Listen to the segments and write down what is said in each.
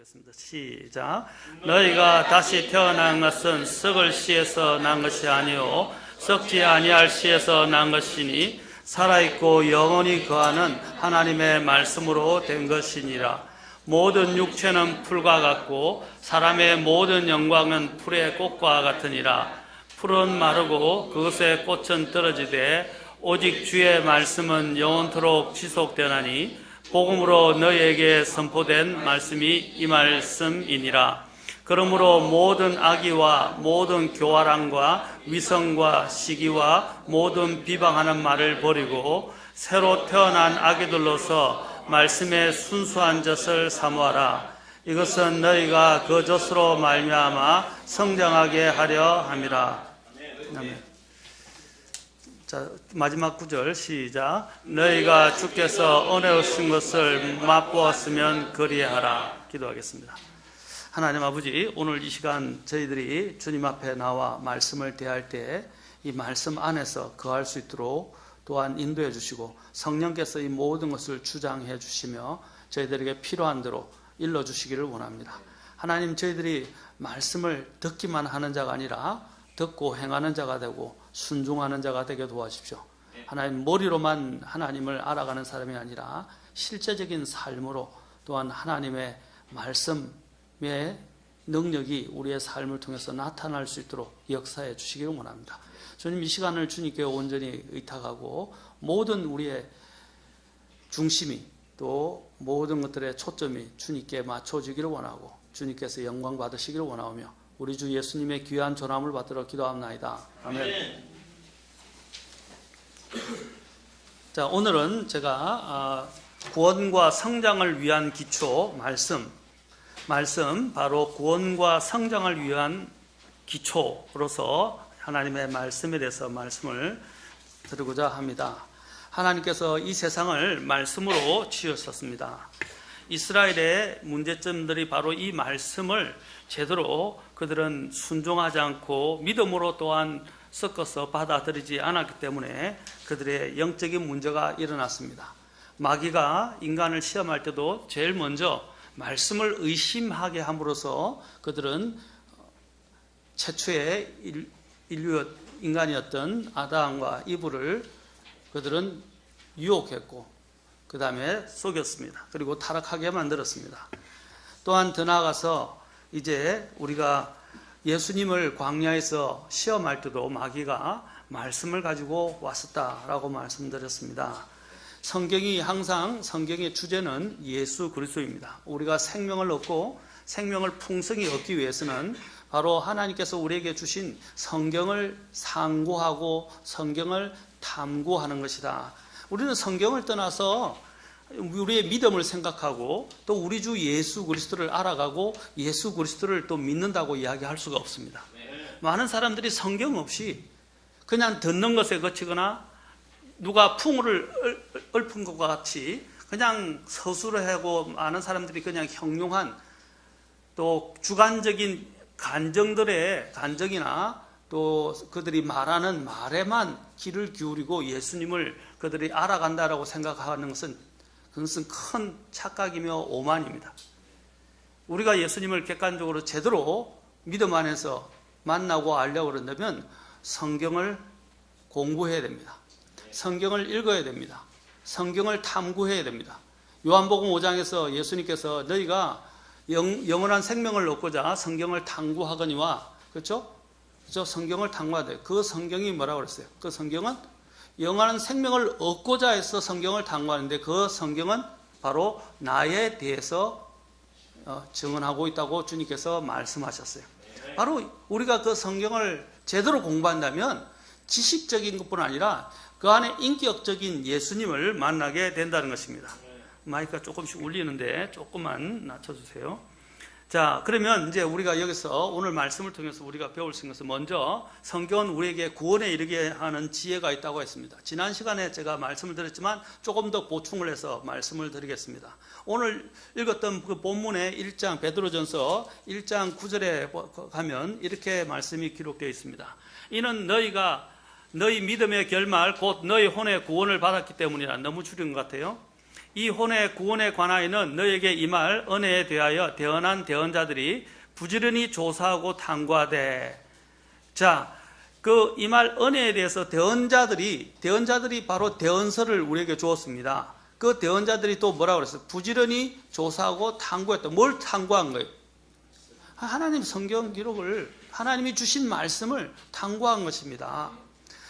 보겠습니다. 시작. 너희가 다시 태어난 것은 썩을 씨에서 난 것이 아니요 썩지 아니할 씨에서 난 것이니 살아있고 영원히 거하는 하나님의 말씀으로 된 것이니라. 모든 육체는 풀과 같고 사람의 모든 영광은 풀의 꽃과 같으니라. 풀은 마르고 그것의 꽃은 떨어지되 오직 주의 말씀은 영원토록 지속되나니 복음으로 너희에게 선포된 말씀이 이 말씀이니라. 그러므로 모든 악의와 모든 교활함과 위선과 시기와 모든 비방하는 말을 버리고 새로 태어난 아기들로서 말씀의 순수한 젖을 사모하라. 이것은 너희가 그 젖으로 말미암아 성장하게 하려 함이라. 아멘. 자, 마지막 구절 시작. 너희가 주께서 은혜 주신 것을 맛보았으면 그리하라. 기도하겠습니다. 하나님 아버지, 오늘 이 시간 저희들이 주님 앞에 나와 말씀을 대할 때 이 말씀 안에서 거할 수 있도록 또한 인도해 주시고 성령께서 이 모든 것을 주장해 주시며 저희들에게 필요한 대로 일러 주시기를 원합니다. 하나님, 저희들이 말씀을 듣기만 하는 자가 아니라 듣고 행하는 자가 되고 순종하는 자가 되게 도와주십시오. 하나님, 머리로만 하나님을 알아가는 사람이 아니라 실제적인 삶으로 또한 하나님의 말씀의 능력이 우리의 삶을 통해서 나타날 수 있도록 역사해 주시기를 원합니다. 주님, 이 시간을 주님께 온전히 의탁하고 모든 우리의 중심이 또 모든 것들의 초점이 주님께 맞춰지기를 원하고 주님께서 영광 받으시기를 원하오며 우리 주 예수님의 귀한 전함을 받들어 기도합나이다. 아멘. 자, 오늘은 제가 구원과 성장을 위한 기초 말씀 바로 구원과 성장을 위한 기초로서 하나님의 말씀에 대해서 말씀을 드리고자 합니다. 하나님께서 이 세상을 말씀으로 지으셨습니다. 이스라엘의 문제점들이 바로 이 말씀을 제대로 그들은 순종하지 않고 믿음으로 또한 섞어서 받아들이지 않았기 때문에 그들의 영적인 문제가 일어났습니다. 마귀가 인간을 시험할 때도 제일 먼저 말씀을 의심하게 함으로써 그들은 최초의 인간이었던 아담과 이브를 그들은 유혹했고 그 다음에 속였습니다. 그리고 타락하게 만들었습니다. 또한 더 나아가서 이제 우리가 예수님을 광야에서 시험할 때도 마귀가 말씀을 가지고 왔었다라고 말씀드렸습니다. 성경이 항상 성경의 주제는 예수 그리스도입니다. 우리가 생명을 얻고 생명을 풍성히 얻기 위해서는 바로 하나님께서 우리에게 주신 성경을 상고하고 성경을 탐구하는 것이다. 우리는 성경을 떠나서 우리의 믿음을 생각하고 또 우리 주 예수 그리스도를 알아가고 예수 그리스도를 또 믿는다고 이야기할 수가 없습니다. 많은 사람들이 성경 없이 그냥 듣는 것에 그치거나 누가 풍우를 읊은 것과 같이 그냥 서술을 하고 많은 사람들이 그냥 형용한 또 주관적인 간정이나 또 그들이 말하는 말에만 귀를 기울이고 예수님을 그들이 알아간다라고 생각하는 것은 그것은 큰 착각이며 오만입니다. 우리가 예수님을 객관적으로 제대로 믿음 안에서 만나고 알려고 그런다면 성경을 공부해야 됩니다. 성경을 읽어야 됩니다. 성경을 탐구해야 됩니다. 요한복음 5장에서 예수님께서 너희가 영원한 생명을 얻고자 성경을 탐구하거니와 그렇죠? 성경을 탐구해야 돼요. 그 성경이 뭐라고 그랬어요? 그 성경은 영원한 생명을 얻고자 해서 성경을 탐구하는데 그 성경은 바로 나에 대해서 증언하고 있다고 주님께서 말씀하셨어요. 바로 우리가 그 성경을 제대로 공부한다면 지식적인 것뿐 아니라 그 안에 인격적인 예수님을 만나게 된다는 것입니다. 마이크가 조금씩 울리는데 조금만 낮춰주세요. 자, 그러면 이제 우리가 여기서 오늘 말씀을 통해서 우리가 배울 수 있는 것은 먼저 성경은 우리에게 구원에 이르게 하는 지혜가 있다고 했습니다. 지난 시간에 제가 말씀을 드렸지만 조금 더 보충을 해서 말씀을 드리겠습니다. 오늘 읽었던 그 본문의 1장 베드로전서 1장 9절에 가면 이렇게 말씀이 기록되어 있습니다. 이는 너희 믿음의 결말 곧 너희 혼의 구원을 받았기 때문이라. 너무 줄인 것 같아요. 이 혼의 구원에 관하여는 너에게 이 말 은혜에 대하여 대언한 대언자들이 부지런히 조사하고 탐구하되. 자, 이 말 은혜에 대해서 대언자들이 바로 대언서를 우리에게 주었습니다. 그 대언자들이 또 뭐라고 그랬어요? 부지런히 조사하고 탐구했다. 뭘 탐구한 거예요? 하나님 성경 기록을, 하나님이 주신 말씀을 탐구한 것입니다.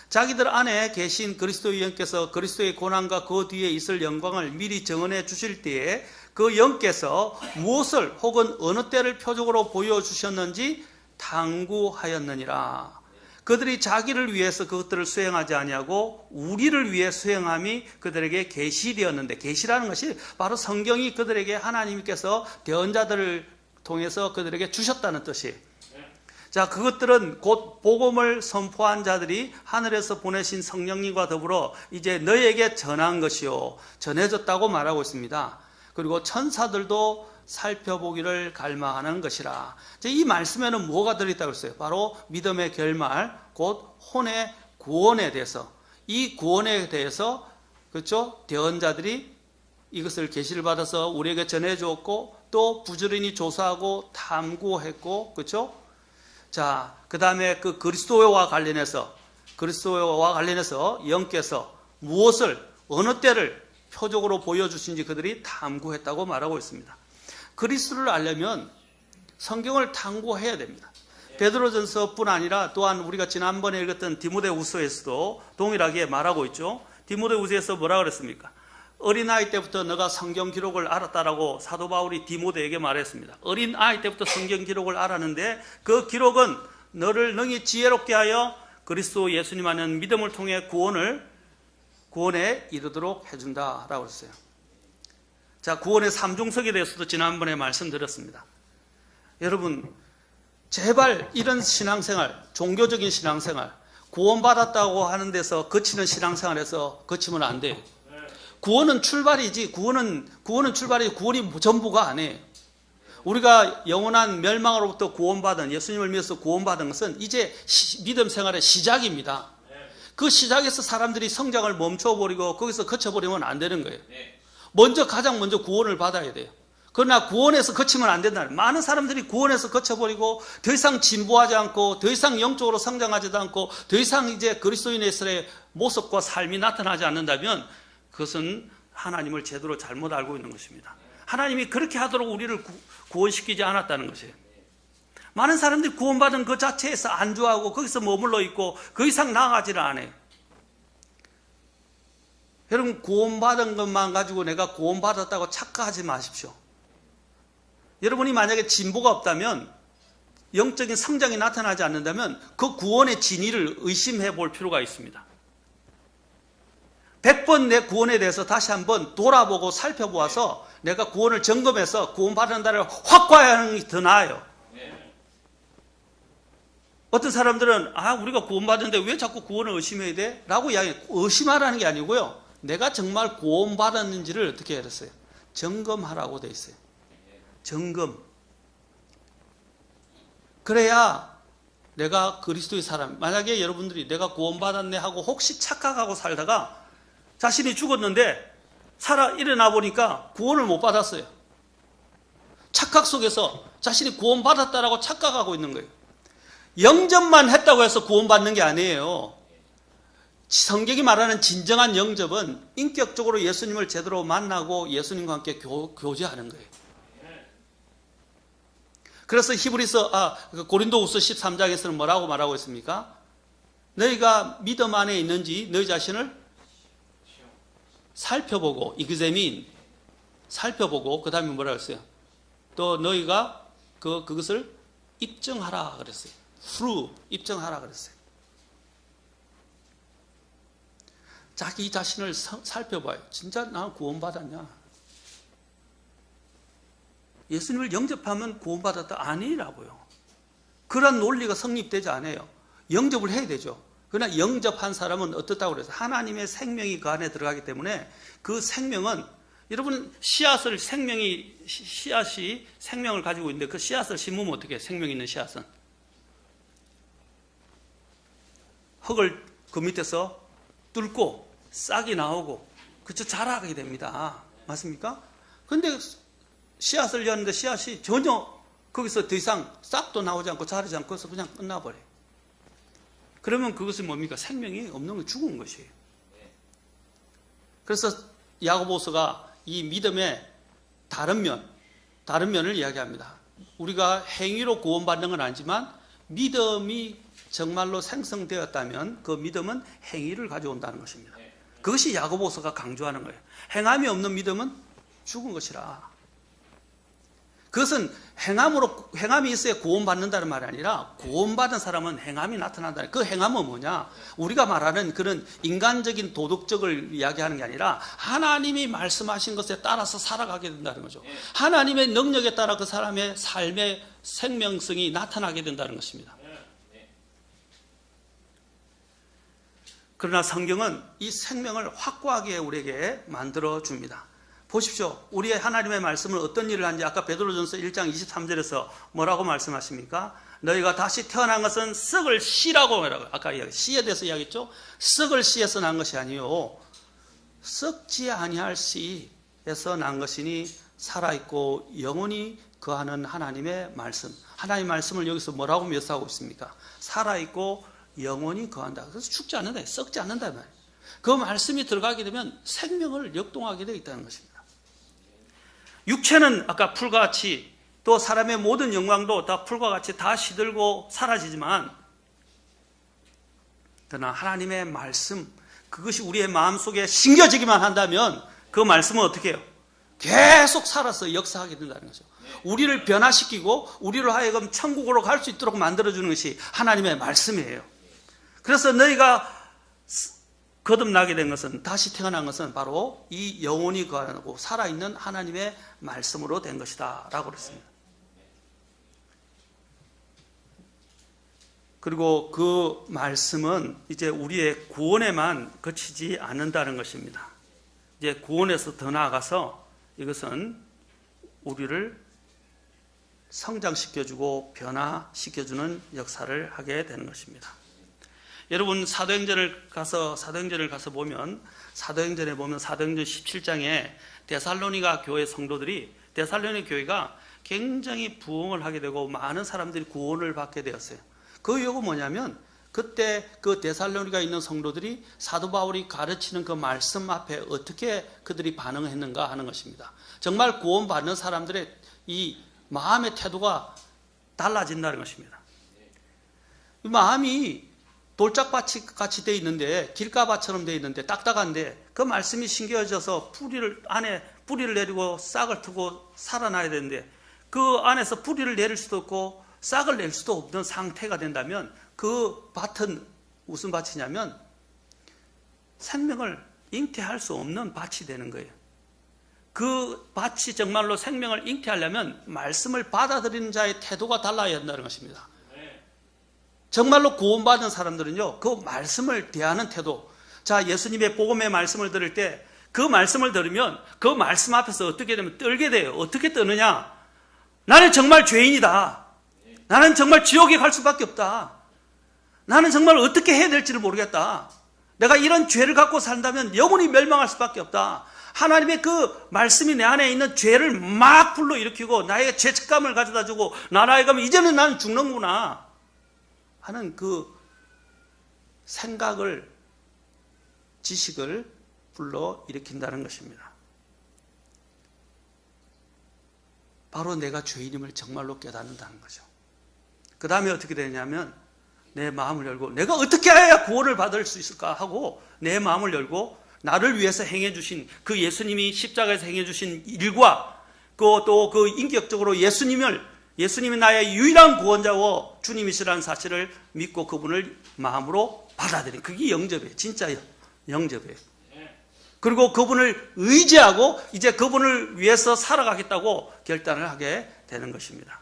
자기들 안에 계신 그리스도의 영께서 그리스도의 고난과 그 뒤에 있을 영광을 미리 정언해 주실 때에 그 영께서 무엇을 혹은 어느 때를 표적으로 보여주셨는지 탐구하였느니라. 그들이 자기를 위해서 그것들을 수행하지 아니하고 우리를 위해 수행함이 그들에게 계시되었는데, 계시라는 것이 바로 성경이 그들에게 하나님께서 대언자들을 통해서 그들에게 주셨다는 뜻이에요. 자, 그것들은 곧 복음을 선포한 자들이 하늘에서 보내신 성령님과 더불어 이제 너희에게 전한 것이요, 전해졌다고 말하고 있습니다. 그리고 천사들도 살펴보기를 갈망하는 것이라. 이 말씀에는 뭐가 들어있다고 했어요? 바로 믿음의 결말, 곧 혼의 구원에 대해서, 이 구원에 대해서, 그렇죠? 대언자들이 이것을 계시를 받아서 우리에게 전해주었고, 또 부지런히 조사하고 탐구했고, 그렇죠? 자, 그 다음에 그 그리스도와 관련해서 영께서 무엇을, 어느 때를 표적으로 보여주신지 그들이 탐구했다고 말하고 있습니다. 그리스도를 알려면 성경을 탐구해야 됩니다. 베드로전서뿐 아니라 또한 우리가 지난번에 읽었던 디모데후서에서도 동일하게 말하고 있죠. 디모데후서에서 뭐라 그랬습니까? 어린아이 때부터 너가 성경 기록을 알았다라고 사도 바울이 디모데에게 말했습니다. 어린아이 때부터 성경 기록을 알았는데 그 기록은 너를 능히 지혜롭게 하여 그리스도 예수님 안에 믿음을 통해 구원에 이르도록 해준다라고 했어요. 자, 구원의 삼중석에 대해서도 지난번에 말씀드렸습니다. 여러분, 제발 이런 신앙생활, 종교적인 신앙생활, 구원받았다고 하는 데서 거치는 신앙생활에서 거치면 안 돼요. 구원은 출발이지, 구원이 전부가 아니에요. 우리가 영원한 멸망으로부터 구원받은, 예수님을 믿어서 구원받은 것은 이제 믿음 생활의 시작입니다. 그 시작에서 사람들이 성장을 멈춰버리고 거기서 거쳐버리면 안 되는 거예요. 가장 먼저 구원을 받아야 돼요. 그러나 구원에서 거치면 안 된다. 많은 사람들이 구원에서 거쳐버리고 더 이상 진보하지 않고 더 이상 영적으로 성장하지도 않고 더 이상 이제 그리스도인의 모습과 삶이 나타나지 않는다면 그것은 하나님을 제대로 잘못 알고 있는 것입니다. 하나님이 그렇게 하도록 우리를 구원시키지 않았다는 것이에요. 많은 사람들이 구원받은 그 자체에서 안주하고 거기서 머물러 있고 그 이상 나아가지를 않아요. 여러분, 구원받은 것만 가지고 내가 구원받았다고 착각하지 마십시오. 여러분이 만약에 진보가 없다면, 영적인 성장이 나타나지 않는다면 그 구원의 진위를 의심해 볼 필요가 있습니다. 100번 내 구원에 대해서 다시 한번 돌아보고 살펴보아서 내가 구원을 점검해서 구원받은 날을 확고하는 게 더 나아요. 어떤 사람들은 우리가 구원받았는데 왜 자꾸 구원을 의심해야 돼? 라고 이야기해요. 의심하라는 게 아니고요, 내가 정말 구원받았는지를 어떻게 했어요? 점검하라고 돼 있어요. 점검. 그래야 내가 그리스도의 사람, 만약에 여러분들이 내가 구원받았네 하고 혹시 착각하고 살다가 자신이 죽었는데 일어나 보니까 구원을 못 받았어요. 착각 속에서 자신이 구원받았다라고 착각하고 있는 거예요. 영접만 했다고 해서 구원받는 게 아니에요. 성경이 말하는 진정한 영접은 인격적으로 예수님을 제대로 만나고 예수님과 함께 교제하는 거예요. 그래서 고린도후서 13장에서는 뭐라고 말하고 있습니까? 너희가 믿음 안에 있는지 너희 자신을 살펴보고, 이그제민, 살펴보고, 그 다음에 뭐라고 했어요? 또 너희가 그것을 입증하라 그랬어요. 입증하라 그랬어요. 자기 자신을 살펴봐요. 진짜 나 구원받았냐? 예수님을 영접하면 구원받았다? 아니라고요. 그런 논리가 성립되지 않아요. 영접을 해야 되죠. 그러나 영접한 사람은 어떻다고 그래서 하나님의 생명이 그 안에 들어가기 때문에 그 생명은, 여러분 씨앗이 생명을 가지고 있는데 그 씨앗을 심으면 어떻게 해요? 생명 있는 씨앗은 흙을 그 밑에서 뚫고 싹이 나오고, 그쵸, 자라게 됩니다. 맞습니까? 근데 씨앗을 였는데 씨앗이 전혀 거기서 더 이상 싹도 나오지 않고 자라지 않고서 그냥 끝나버려요. 그러면 그것은 뭡니까? 생명이 없는 거, 죽은 것이에요. 그래서 야고보서가 이 믿음의 다른 면을 이야기합니다. 우리가 행위로 구원받는 건 아니지만 믿음이 정말로 생성되었다면 그 믿음은 행위를 가져온다는 것입니다. 그것이 야고보서가 강조하는 거예요. 행함이 없는 믿음은 죽은 것이라. 그것은 행함이 있어야 구원받는다는 말이 아니라 구원받은 사람은 행함이 나타난다. 그 행함은 뭐냐? 우리가 말하는 그런 인간적인 도덕적을 이야기하는 게 아니라 하나님이 말씀하신 것에 따라서 살아가게 된다는 거죠. 하나님의 능력에 따라 그 사람의 삶의 생명성이 나타나게 된다는 것입니다. 그러나 성경은 이 생명을 확고하게 우리에게 만들어줍니다. 보십시오. 우리의 하나님의 말씀은 어떤 일을 하는지 아까 베드로전서 1장 23절에서 뭐라고 말씀하십니까? 너희가 다시 태어난 것은 썩을 씨라고 말하고, 아까 씨에 대해서 이야기했죠? 썩을 씨에서 난 것이 아니요 썩지 아니할 씨에서 난 것이니 살아있고 영원히 거하는 하나님의 말씀. 하나님의 말씀을 여기서 뭐라고 묘사하고 있습니까? 살아있고 영원히 거한다. 그래서 죽지 않는다, 썩지 않는다 말이에요. 그 말씀이 들어가게 되면 생명을 역동하게 되어 있다는 것입니다. 육체는 아까 풀과 같이 또 사람의 모든 영광도 다 풀과 같이 다 시들고 사라지지만 그러나 하나님의 말씀, 그것이 우리의 마음속에 심겨지기만 한다면 그 말씀은 어떻게 해요? 계속 살아서 역사하게 된다는 거죠. 우리를 변화시키고 우리로 하여금 천국으로 갈 수 있도록 만들어주는 것이 하나님의 말씀이에요. 그래서 너희가 거듭나게 된 것은, 다시 태어난 것은 바로 이 영혼이 거하고 살아있는 하나님의 말씀으로 된 것이다 라고 그랬습니다. 그리고 그 말씀은 이제 우리의 구원에만 그치지 않는다는 것입니다. 이제 구원에서 더 나아가서 이것은 우리를 성장시켜주고 변화시켜주는 역사를 하게 되는 것입니다. 여러분 사도행전을 가서 보면 사도행전 17장에 데살로니가 교회 성도들이, 데살로니가 교회가 굉장히 부흥을 하게 되고 많은 사람들이 구원을 받게 되었어요. 그 이유가 뭐냐면 그때 그 데살로니가 있는 성도들이 사도 바울이 가르치는 그 말씀 앞에 어떻게 그들이 반응했는가 하는 것입니다. 정말 구원받는 사람들의 이 마음의 태도가 달라진다는 것입니다. 이 마음이 돌짝밭이 같이 되어 있는데, 길가밭처럼 되어 있는데 딱딱한데 그 말씀이 심겨져서 안에 뿌리를 내리고 싹을 트고 살아나야 되는데 그 안에서 뿌리를 내릴 수도 없고 싹을 낼 수도 없는 상태가 된다면 그 밭은 무슨 밭이냐면 생명을 잉태할 수 없는 밭이 되는 거예요. 그 밭이 정말로 생명을 잉태하려면 말씀을 받아들이는 자의 태도가 달라야 한다는 것입니다. 정말로 구원받은 사람들은요, 그 말씀을 대하는 태도. 자, 예수님의 복음의 말씀을 들을 때 그 말씀을 들으면 그 말씀 앞에서 어떻게 되면 떨게 돼요. 어떻게 떠느냐? 나는 정말 죄인이다. 나는 정말 지옥에 갈 수밖에 없다. 나는 정말 어떻게 해야 될지를 모르겠다. 내가 이런 죄를 갖고 산다면 영원히 멸망할 수밖에 없다. 하나님의 그 말씀이 내 안에 있는 죄를 막 불러일으키고 나에게 죄책감을 가져다 주고 나라에 가면 이제는 나는 죽는구나 하는 그 생각을, 지식을 불러일으킨다는 것입니다. 바로 내가 죄인임을 정말로 깨닫는다는 거죠. 그 다음에 어떻게 되냐면 내 마음을 열고 내가 어떻게 해야 구원을 받을 수 있을까 하고 내 마음을 열고 나를 위해서 행해주신 그 예수님이 십자가에서 행해주신 일과 또 그 인격적으로 예수님이 나의 유일한 구원자와 주님이시라는 사실을 믿고 그분을 마음으로 받아들인, 그게 영접이에요. 진짜 영접이에요. 그리고 그분을 의지하고 이제 그분을 위해서 살아가겠다고 결단을 하게 되는 것입니다.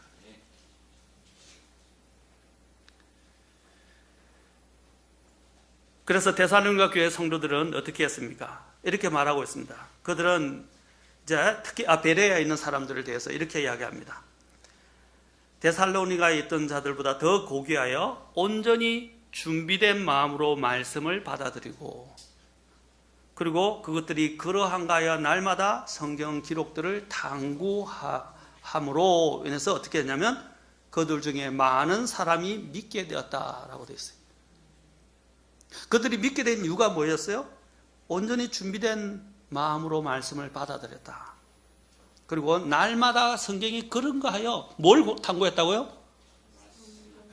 그래서 데살로니가 교회 성도들은 어떻게 했습니까? 이렇게 말하고 있습니다. 그들은 이제 특히 베레아에 있는 사람들에 대해서 이렇게 이야기합니다. 데살로니가에 있던 자들보다 더 고귀하여 온전히 준비된 마음으로 말씀을 받아들이고 그리고 그것들이 그러한가 하여 날마다 성경 기록들을 탐구함으로 인해서 어떻게 했냐면 그들 중에 많은 사람이 믿게 되었다라고 되어 있어요. 그들이 믿게 된 이유가 뭐였어요? 온전히 준비된 마음으로 말씀을 받아들였다. 그리고 날마다 성경이 그런가 하여 뭘 탐구했다고요?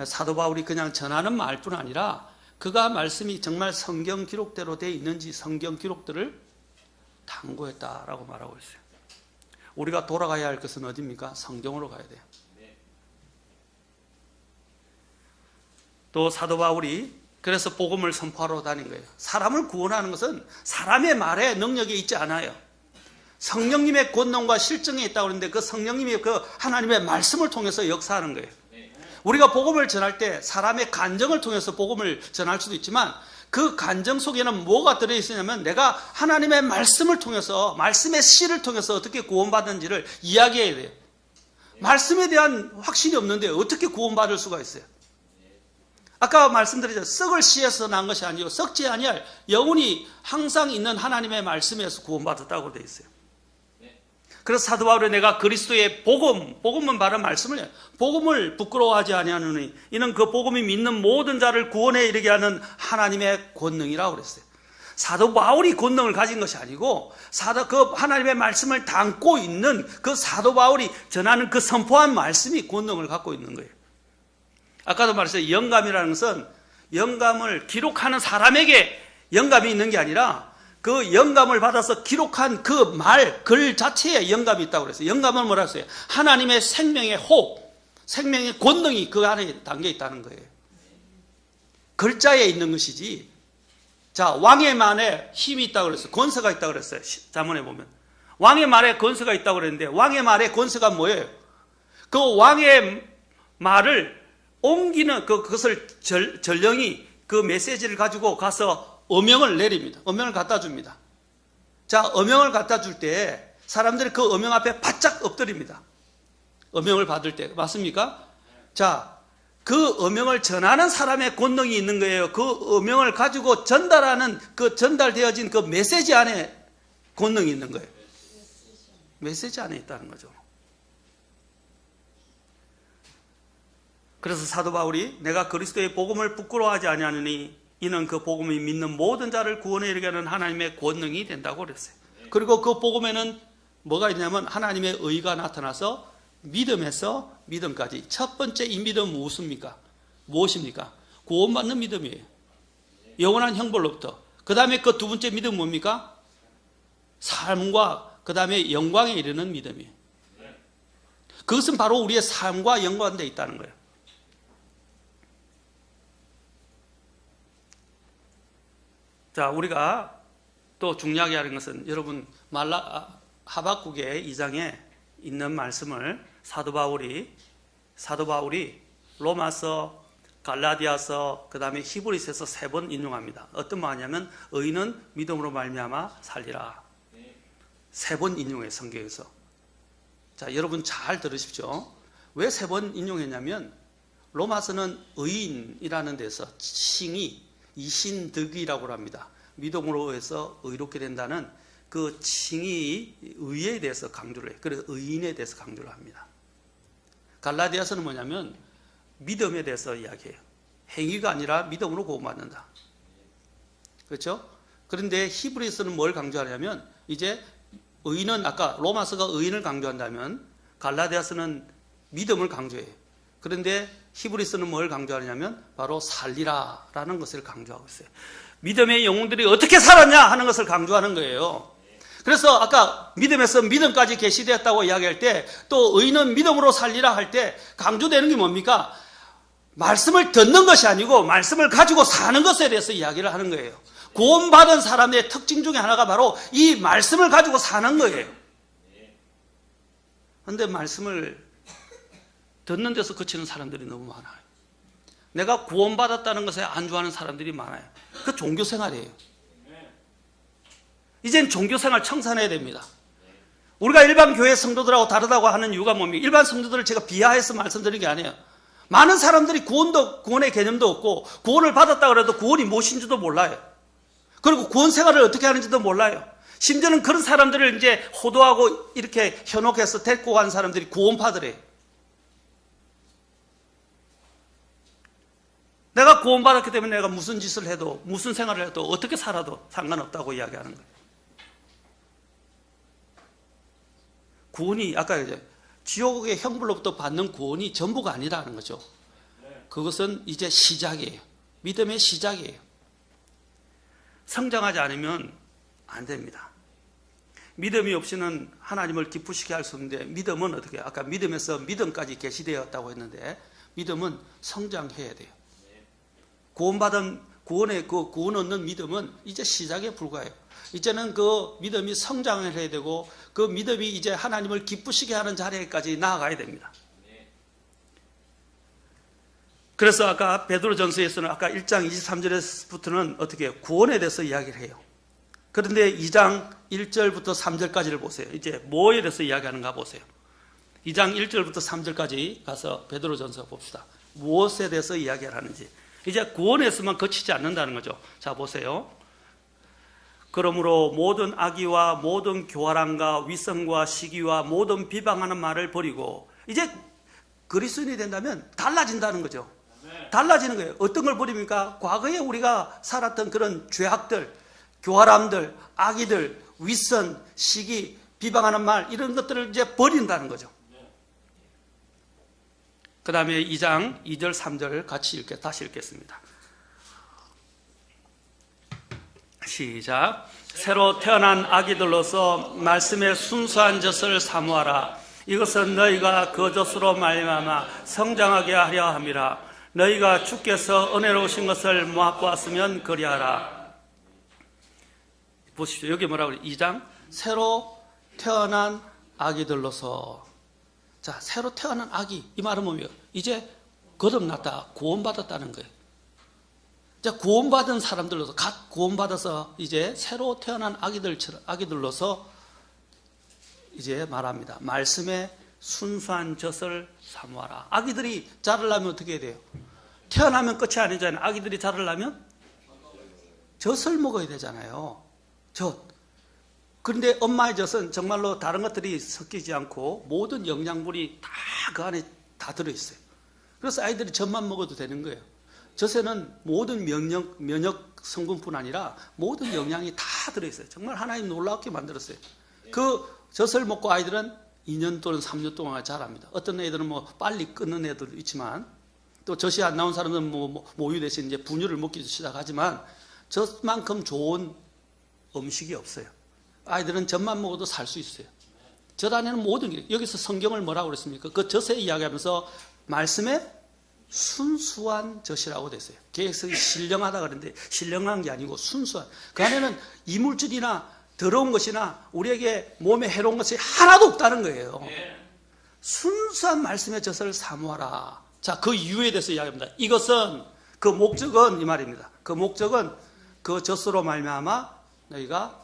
사도 바울이 그냥 전하는 말뿐 아니라 그가 말씀이 정말 성경 기록대로 되어 있는지 성경 기록들을 탐구했다라고 말하고 있어요. 우리가 돌아가야 할 것은 어디입니까? 성경으로 가야 돼요. 또 사도 바울이 그래서 복음을 선포하러 다닌 거예요. 사람을 구원하는 것은 사람의 말에 능력이 있지 않아요. 성령님의 권능과 실정이 있다고 그러는데 그 성령님이 그 하나님의 말씀을 통해서 역사하는 거예요. 우리가 복음을 전할 때 사람의 간정을 통해서 복음을 전할 수도 있지만 그 간정 속에는 뭐가 들어있으냐면 내가 하나님의 말씀을 통해서 말씀의 씨를 통해서 어떻게 구원받는지를 이야기해야 돼요. 말씀에 대한 확신이 없는데 어떻게 구원받을 수가 있어요? 아까 말씀드렸죠. 썩을 씨에서 난 것이 아니고 썩지 아니할 영원히 항상 있는 하나님의 말씀에서 구원받았다고 되어 있어요. 그래서 사도 바울이 내가 그리스도의 복음은 바로 말씀을 해요. 복음을 부끄러워하지 아니하느니 이는 그 복음이 믿는 모든 자를 구원에 이르게 하는 하나님의 권능이라고 그랬어요. 사도 바울이 권능을 가진 것이 아니고 그 하나님의 말씀을 담고 있는 그 사도 바울이 전하는 그 선포한 말씀이 권능을 갖고 있는 거예요. 아까도 말했어요. 영감이라는 것은 영감을 기록하는 사람에게 영감이 있는 게 아니라 그 영감을 받아서 기록한 그 글 자체에 영감이 있다고 그랬어요. 영감은 뭐라 했어요? 하나님의 생명의 호흡, 생명의 권능이 그 안에 담겨 있다는 거예요. 글자에 있는 것이지. 자, 왕의 말에 힘이 있다고 그랬어요. 권세가 있다고 그랬어요. 잠언에 보면. 왕의 말에 권세가 있다고 그랬는데 왕의 말에 권세가 뭐예요? 그 왕의 말을 옮기는 그것을 전령이 그 메시지를 가지고 가서 어명을 내립니다. 어명을 갖다 줍니다. 자, 어명을 갖다 줄 때 사람들이 그 어명 앞에 바짝 엎드립니다. 어명을 받을 때. 맞습니까? 자, 그 어명을 전하는 사람의 권능이 있는 거예요. 그 어명을 가지고 전달하는 그 전달되어진 그 메시지 안에 권능이 있는 거예요. 메시지 안에 있다는 거죠. 그래서 사도 바울이 내가 그리스도의 복음을 부끄러워하지 아니하느니 이는 그 복음이 믿는 모든 자를 구원에 이르게 하는 하나님의 권능이 된다고 그랬어요. 그리고 그 복음에는 뭐가 있냐면 하나님의 의가 나타나서 믿음에서 믿음까지. 첫 번째 이 믿음은 무엇입니까? 구원받는 믿음이에요. 영원한 형벌로부터. 그 다음에 그 두 번째 믿음은 뭡니까? 삶과 그 다음에 영광에 이르는 믿음이에요. 그것은 바로 우리의 삶과 연관되어 있다는 거예요. 자, 우리가 또 중요하게 하는 것은 여러분 하박국의 2장에 있는 말씀을 사도 바울이 로마서, 갈라디아서, 그 다음에 히브리서에서 3번 인용합니다. 어떤 말이냐면 의인은 믿음으로 말미암아 살리라. 3번 인용해요, 성경에서. 자, 여러분 잘 들으십시오. 왜 3번 인용했냐면 로마서는 의인이라는 데서 칭의 이신득이라고 합니다. 믿음으로 해서 의롭게 된다는 그 칭의 의에 대해서 강조를 해요. 그래서 의인에 대해서 강조를 합니다. 갈라디아서는 뭐냐면 믿음에 대해서 이야기해요. 행위가 아니라 믿음으로 구원받는다. 그렇죠? 그런데 히브리서는 뭘 강조하냐면 이제 의인은 아까 로마서가 의인을 강조한다면 갈라디아서는 믿음을 강조해요. 그런데 히브리서는 뭘 강조하냐면 바로 살리라라는 것을 강조하고 있어요. 믿음의 영웅들이 어떻게 살았냐 하는 것을 강조하는 거예요. 그래서 아까 믿음에서 믿음까지 계시되었다고 이야기할 때 또 의인은 믿음으로 살리라 할 때 강조되는 게 뭡니까? 말씀을 듣는 것이 아니고 말씀을 가지고 사는 것에 대해서 이야기를 하는 거예요. 구원받은 사람의 특징 중에 하나가 바로 이 말씀을 가지고 사는 거예요. 그런데 말씀을 듣는 데서 그치는 사람들이 너무 많아요. 내가 구원받았다는 것에 안주하는 사람들이 많아요. 그 종교생활이에요. 이젠 종교생활 청산해야 됩니다. 우리가 일반 교회 성도들하고 다르다고 하는 이유가 뭡니까? 일반 성도들을 제가 비하해서 말씀드리는 게 아니에요. 많은 사람들이 구원의 개념도 없고 구원을 받았다고 해도 구원이 무엇인지도 몰라요. 그리고 구원 생활을 어떻게 하는지도 몰라요. 심지어는 그런 사람들을 이제 호도하고 이렇게 현혹해서 데리고 간 사람들이 구원파들이에요. 내가 구원받았기 때문에 내가 무슨 짓을 해도, 무슨 생활을 해도, 어떻게 살아도 상관없다고 이야기하는 거예요. 구원이, 아까 이제 지옥의 형벌로부터 받는 구원이 전부가 아니라는 거죠. 그것은 이제 시작이에요. 믿음의 시작이에요. 성장하지 않으면 안 됩니다. 믿음이 없이는 하나님을 기쁘시게 할 수 없는데, 믿음은 어떻게, 아까 믿음에서 믿음까지 계시되었다고 했는데, 믿음은 성장해야 돼요. 구원의 그 구원 얻는 믿음은 이제 시작에 불과해요. 이제는 그 믿음이 성장을 해야 되고, 그 믿음이 이제 하나님을 기쁘시게 하는 자리까지 나아가야 됩니다. 그래서 아까 베드로전서에서는 아까 1장 23절에서부터는 어떻게 해요? 구원에 대해서 이야기를 해요. 그런데 2장 1절부터 3절까지를 보세요. 이제 뭐에 대해서 이야기하는가 보세요. 2장 1절부터 3절까지 가서 베드로전서 봅시다. 무엇에 대해서 이야기를 하는지. 이제 구원에서만 그치지 않는다는 거죠. 자, 보세요. 그러므로 모든 악의와 모든 교활함과 위선과 시기와 모든 비방하는 말을 버리고, 이제 그리스도인이 된다면 달라진다는 거죠. 달라지는 거예요. 어떤 걸 버립니까? 과거에 우리가 살았던 그런 죄악들, 교활함들, 악의들, 위선, 시기, 비방하는 말, 이런 것들을 이제 버린다는 거죠. 그 다음에 2장 2절 3절 같이 다시 읽겠습니다. 시작. 새로 태어난 아기들로서 말씀의 순수한 젖을 사모하라. 이것은 너희가 그 젖으로 말미암아 성장하게 하려 함이라. 너희가 주께서 은혜로우신 것을 맛보았으면 그리하라. 보십시오. 여기 뭐라고 그래요? 2장 새로 태어난 아기들로서. 자, 새로 태어난 아기, 이 말은 뭐예요? 이제 거듭났다, 구원받았다는 거예요. 자, 구원받은 사람들로서, 각 구원받아서 이제 새로 태어난 아기들로서 이제 말합니다. 말씀의 순수한 젖을 사모하라. 아기들이 자라려면 어떻게 해야 돼요? 태어나면 끝이 아니잖아요. 아기들이 자라려면 젖을 먹어야 되잖아요. 젖. 그런데 엄마의 젖은 정말로 다른 것들이 섞이지 않고 모든 영양분이 다 그 안에 다 들어있어요. 그래서 아이들이 젖만 먹어도 되는 거예요. 젖에는 모든 면역 성분뿐 아니라 모든 영양이 다 들어있어요. 정말 하나님 놀랍게 만들었어요. 그 젖을 먹고 아이들은 2년 또는 3년 동안 자랍니다. 어떤 애들은 뭐 빨리 끊는 애들도 있지만, 또 젖이 안 나온 사람은 모유 대신 이제 분유를 먹기 시작하지만, 젖만큼 좋은 음식이 없어요. 아이들은 젖만 먹어도 살 수 있어요. 젖 안에는 모든 게, 여기서 성경을 뭐라고 그랬습니까? 그 젖에 이야기하면서 말씀에 순수한 젖이라고 됐어요. 계획성이 신령하다 그랬는데 신령한 게 아니고 순수한. 그 안에는 이물질이나 더러운 것이나 우리에게 몸에 해로운 것이 하나도 없다는 거예요. 순수한 말씀의 젖을 사모하라. 자, 그 이유에 대해서 이야기합니다. 이것은, 그 목적은 이 말입니다. 그 목적은 그 젖으로 말미암아 너희가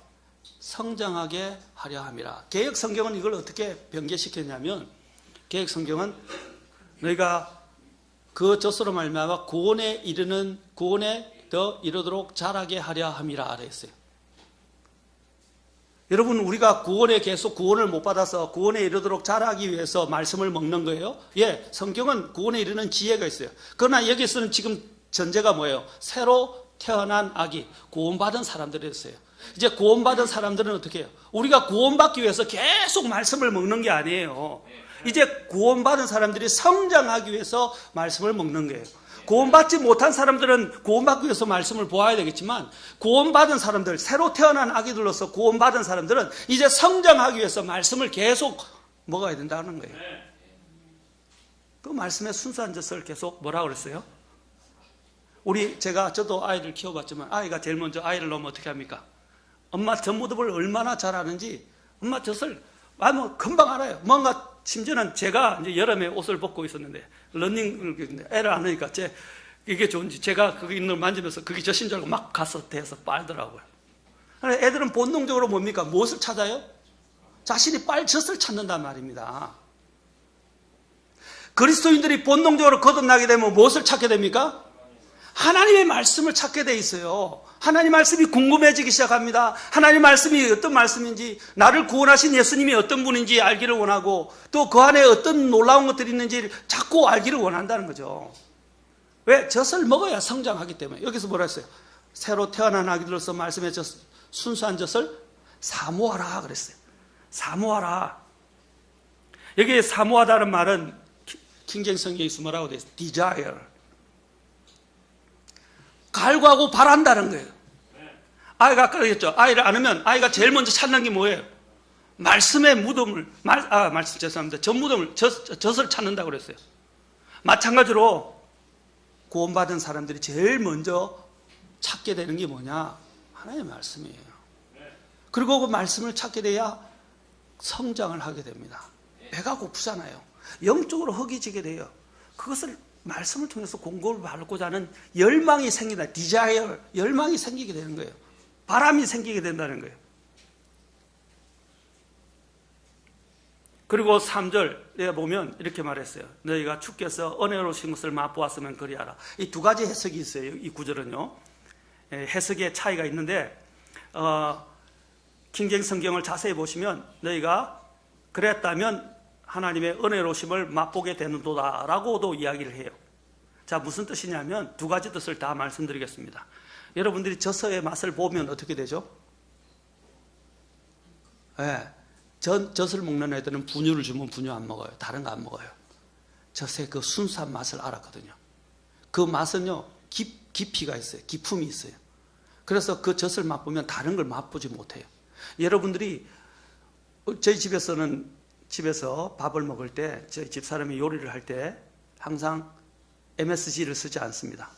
성장하게 하려 함이라. 개역 성경은 이걸 어떻게 변개시켰냐면, 개역 성경은 너희가 그 젖으로 말미암아 구원에 더 이르도록 자라게 하려 함이라 그랬어요. 여러분, 우리가 구원에 계속 구원을 못 받아서 구원에 이르도록 자라기 위해서 말씀을 먹는 거예요? 예, 성경은 구원에 이르는 지혜가 있어요. 그러나 여기서는 지금 전제가 뭐예요? 새로 태어난 아기, 구원받은 사람들이었어요. 이제 구원받은 사람들은 어떻게 해요? 우리가 구원받기 위해서 계속 말씀을 먹는 게 아니에요. 이제 구원받은 사람들이 성장하기 위해서 말씀을 먹는 거예요. 구원받지 못한 사람들은 구원받기 위해서 말씀을 보아야 되겠지만, 구원받은 사람들, 새로 태어난 아기들로서 구원받은 사람들은 이제 성장하기 위해서 말씀을 계속 먹어야 된다는 거예요. 그 말씀의 순수한 젖을 계속 뭐라고 그랬어요? 저도 아이를 키워봤지만, 아이가 제일 먼저 아이를 놓으면 어떻게 합니까? 엄마 젖무드을 얼마나 잘 아는지, 엄마 젖을 금방 알아요. 뭔가, 심지어는 제가 이제 여름에 옷을 벗고 있었는데, 러닝을, 애를 안 하니까, 이게 좋은지, 제가 거기 있는 걸 만지면서 그게 젖인 줄 알고 막 가서 대서 빨더라고요. 애들은 본능적으로 뭡니까? 무엇을 찾아요? 자신이 빨 젖을 찾는단 말입니다. 그리스도인들이 본능적으로 거듭나게 되면 무엇을 찾게 됩니까? 하나님의 말씀을 찾게 돼 있어요. 하나님 말씀이 궁금해지기 시작합니다. 하나님 말씀이 어떤 말씀인지, 나를 구원하신 예수님이 어떤 분인지 알기를 원하고, 또 그 안에 어떤 놀라운 것들이 있는지 자꾸 알기를 원한다는 거죠. 왜? 젖을 먹어야 성장하기 때문에. 여기서 뭐라 했어요? 새로 태어난 아기들로서 말씀의 순수한 젖을 사모하라 그랬어요. 사모하라. 여기에 사모하다는 말은 킹제임스 성경에서 뭐라고 되어 있어요? desire. 갈구하고 바란다는 거예요. 아이가 아까 그랬죠. 아이를 안으면 아이가 제일 먼저 찾는 게 뭐예요? 말씀의 무덤을, 말씀 죄송합니다. 젖무덤을, 젖을 찾는다고 그랬어요. 마찬가지로 구원받은 사람들이 제일 먼저 찾게 되는 게 뭐냐? 하나님의 말씀이에요. 그리고 그 말씀을 찾게 돼야 성장을 하게 됩니다. 배가 고프잖아요. 영적으로 허기지게 돼요. 그것을 말씀을 통해서 공고를 받고자 하는 열망이 생긴다. desire, 열망이 생기게 되는 거예요. 바람이 생기게 된다는 거예요. 그리고 3절에 보면 이렇게 말했어요. 너희가 주께서 은혜로우신 것을 맛보았으면 그리하라. 이 두 가지 해석이 있어요. 이 구절은요. 해석의 차이가 있는데 킹제임스 성경을 자세히 보시면 너희가 그랬다면 하나님의 은혜로우심을 맛보게 되는도다 라고도 이야기를 해요. 자, 무슨 뜻이냐면 두 가지 뜻을 다 말씀드리겠습니다. 여러분들이 젖의 맛을 보면 어떻게 되죠? 젖을 먹는 애들은 분유를 주면 분유 안 먹어요. 다른 거 안 먹어요. 젖의 그 순수한 맛을 알았거든요. 그 맛은요, 깊이가 있어요. 기품이 있어요. 그래서 그 젖을 맛보면 다른 걸 맛보지 못해요. 여러분들이 저희 집에서 밥을 먹을 때, 저희 집사람이 요리를 할 때 항상 MSG를 쓰지 않습니다.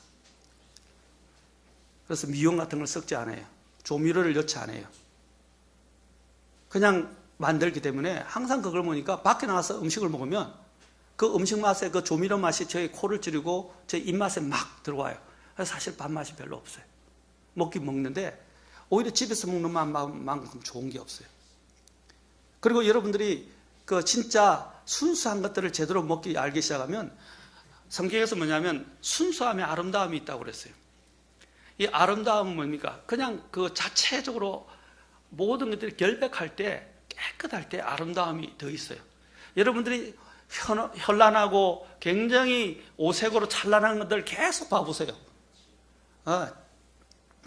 그래서 미용 같은 걸 섞지 않아요. 조미료를 넣지 않아요. 그냥 만들기 때문에 항상 그걸 먹으니까 밖에 나가서 음식을 먹으면 그 음식 맛에 그 조미료 맛이 저희 코를 찌르고 제 입맛에 막 들어와요. 그래서 사실 밥맛이 별로 없어요. 먹긴 먹는데 오히려 집에서 먹는 맛만큼 좋은 게 없어요. 그리고 여러분들이 그 진짜 순수한 것들을 제대로 알기 시작하면 성경에서 뭐냐면 순수함에 아름다움이 있다고 그랬어요. 이 아름다움은 뭡니까? 그냥 그 자체적으로 모든 것들이 결백할 때, 깨끗할 때 아름다움이 더 있어요. 여러분들이 현란하고 굉장히 오색으로 찬란한 것들 계속 봐보세요.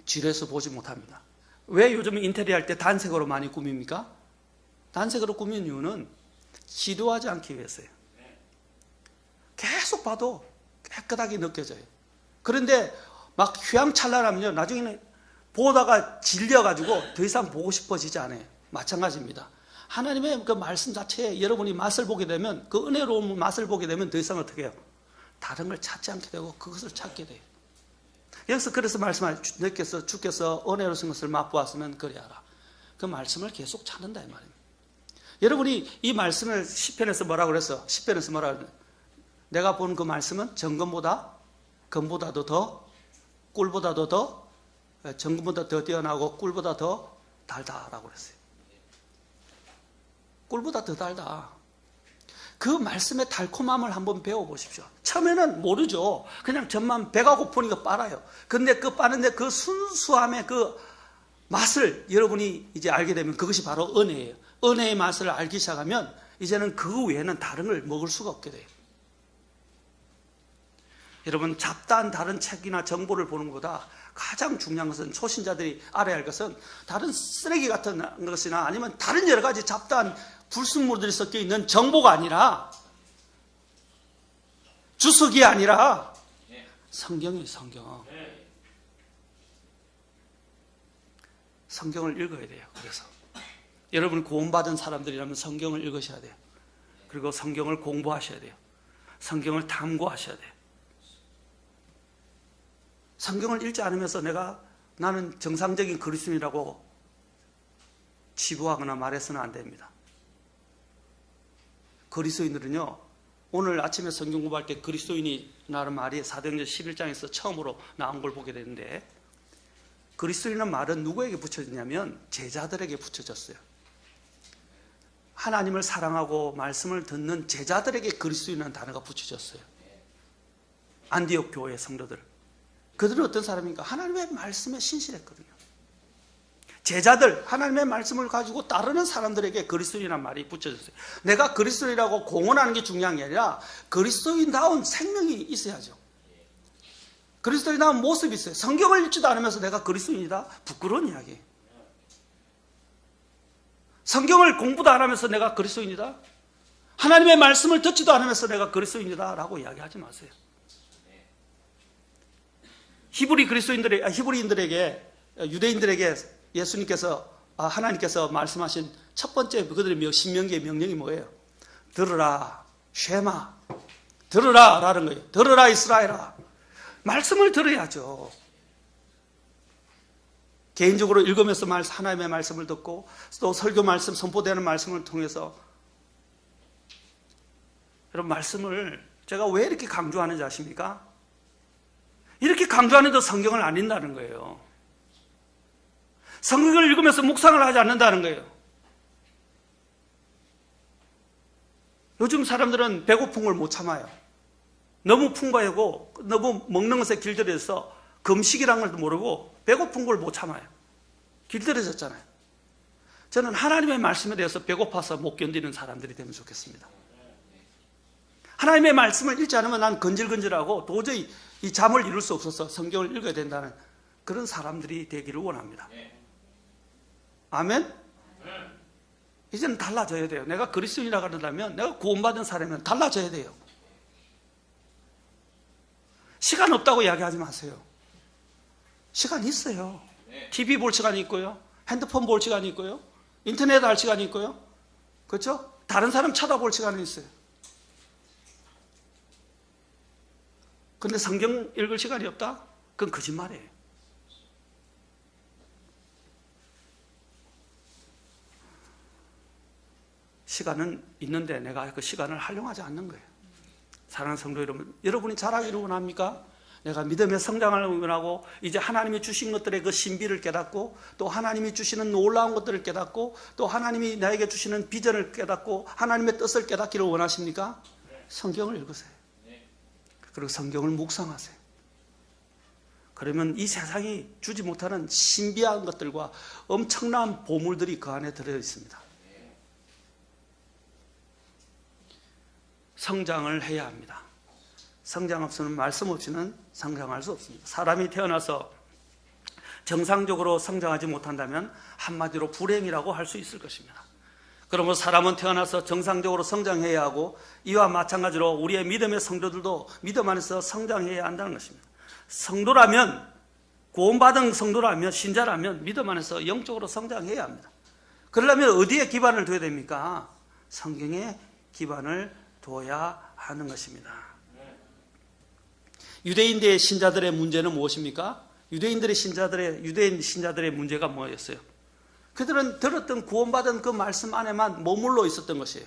지레서 보지 못합니다. 왜 요즘 인테리어 할 때 단색으로 많이 꾸밉니까? 단색으로 꾸민 이유는 지루하지 않기 위해서예요. 계속 봐도 깨끗하게 느껴져요. 그런데 막 휘황찬란하면요, 나중에는 보다가 질려가지고 더 이상 보고 싶어지지 않아요. 마찬가지입니다. 하나님의 그 말씀 자체에 여러분이 맛을 보게 되면, 그 은혜로운 맛을 보게 되면 더 이상 어떻게 해요? 다른 걸 찾지 않게 되고 그것을 찾게 돼요. 여기서 그래서 말씀하신 주께서 은혜로우신 것을 맛보았으면 그리하라. 그 말씀을 계속 찾는다 이 말입니다. 여러분이 이 말씀을 시편에서 뭐라고 그랬어? 시편에서 뭐라고 그랬어? 내가 본 그 말씀은 정금보다, 금보다도 더, 꿀보다도 더, 정금보다 더 뛰어나고 꿀보다 더 달다라고 그랬어요. 꿀보다 더 달다. 그 말씀의 달콤함을 한번 배워보십시오. 처음에는 모르죠. 그냥 전만 배가 고프니까 빨아요. 근데 그 빠는데 그 순수함의 그 맛을 여러분이 이제 알게 되면 그것이 바로 은혜예요. 은혜의 맛을 알기 시작하면 이제는 그 외에는 다른 걸 먹을 수가 없게 돼요. 여러분, 잡다한 다른 책이나 정보를 보는 것보다 가장 중요한 것은, 초신자들이 알아야 할 것은 다른 쓰레기 같은 것이나 아니면 다른 여러 가지 잡다한 불순물들이 섞여 있는 정보가 아니라, 주석이 아니라 성경이에요. 성경을 읽어야 돼요. 그래서 여러분 구원받은 사람들이라면 성경을 읽으셔야 돼요. 그리고 성경을 공부하셔야 돼요. 성경을 탐구하셔야 돼요. 성경을 읽지 않으면서 나는 정상적인 그리스도인이라고 치부하거나 말해서는 안 됩니다. 그리스도인들은요, 오늘 아침에 성경 공부할 때 그리스도인이라는 말이 사도행전 11장에서 처음으로 나온 걸 보게 되는데, 그리스도인이라는 말은 누구에게 붙여졌냐면 제자들에게 붙여졌어요. 하나님을 사랑하고 말씀을 듣는 제자들에게 그리스도인이라는 단어가 붙여졌어요. 안디옥 교회 성도들. 그들은 어떤 사람인가? 하나님의 말씀에 신실했거든요. 제자들, 하나님의 말씀을 가지고 따르는 사람들에게 그리스도인이라는 말이 붙여졌어요. 내가 그리스도인이라고 공언하는 게 중요한 게 아니라 그리스도인다운 생명이 있어야죠. 그리스도인다운 모습이 있어요. 성경을 읽지도 않으면서 내가 그리스도인이다? 부끄러운 이야기예요. 성경을 공부도 안 하면서 내가 그리스도인이다? 하나님의 말씀을 듣지도 않으면서 내가 그리스도인이다 라고 이야기하지 마세요. 히브리인들에게, 유대인들에게 예수님께서, 하나님께서 말씀하신 첫 번째 그들의 신명기의 명령이 뭐예요? 들으라, 쉐마. 들으라 라는 거예요. 들으라 이스라엘아. 말씀을 들어야죠. 개인적으로 읽으면서 하나님의 말씀을 듣고 또 설교 말씀, 선포되는 말씀을 통해서 여러분 말씀을 제가 왜 이렇게 강조하는지 아십니까? 이렇게 강조하는데도 성경을 안 읽는다는 거예요. 성경을 읽으면서 묵상을 하지 않는다는 거예요. 요즘 사람들은 배고픈 걸 못 참아요. 너무 풍부하고 너무 먹는 것에 길들여져서 금식이라는 것도 모르고 배고픈 걸 못 참아요. 길들여졌잖아요. 저는 하나님의 말씀에 대해서 배고파서 못 견디는 사람들이 되면 좋겠습니다. 하나님의 말씀을 읽지 않으면 난 건질건질하고 도저히 이 잠을 이룰 수 없어서 성경을 읽어야 된다는 그런 사람들이 되기를 원합니다. 아멘? 이제는 달라져야 돼요. 내가 그리스도인이라고 한다면, 내가 구원받은 사람이면 달라져야 돼요. 시간 없다고 이야기하지 마세요. 시간 있어요. TV 볼 시간이 있고요. 핸드폰 볼 시간이 있고요. 인터넷 할 시간이 있고요. 그렇죠? 다른 사람 쳐다볼 시간이 있어요. 근데 성경 읽을 시간이 없다? 그건 거짓말이에요. 시간은 있는데 내가 그 시간을 활용하지 않는 거예요. 사랑하는 성도 여러분, 여러분이 잘하기를 원합니까? 내가 믿음의 성장을 원하고 이제 하나님이 주신 것들의 그 신비를 깨닫고 또 하나님이 주시는 놀라운 것들을 깨닫고 또 하나님이 나에게 주시는 비전을 깨닫고 하나님의 뜻을 깨닫기를 원하십니까? 성경을 읽으세요. 그리고 성경을 묵상하세요. 그러면 이 세상이 주지 못하는 신비한 것들과 엄청난 보물들이 그 안에 들어 있습니다. 성장을 해야 합니다. 성장 없이는, 말씀 없이는 성장할 수 없습니다. 사람이 태어나서 정상적으로 성장하지 못한다면 한마디로 불행이라고 할 수 있을 것입니다. 그러므로 사람은 태어나서 정상적으로 성장해야 하고 이와 마찬가지로 우리의 믿음의 성도들도 믿음 안에서 성장해야 한다는 것입니다. 성도라면, 구원받은 성도라면, 신자라면 믿음 안에서 영적으로 성장해야 합니다. 그러려면 어디에 기반을 둬야 됩니까? 성경에 기반을 둬야 하는 것입니다. 유대인들의 신자들의 문제는 무엇입니까? 유대인 신자들의 문제가 뭐였어요? 그들은 들었던 구원받은 그 말씀 안에만 머물러 있었던 것이에요.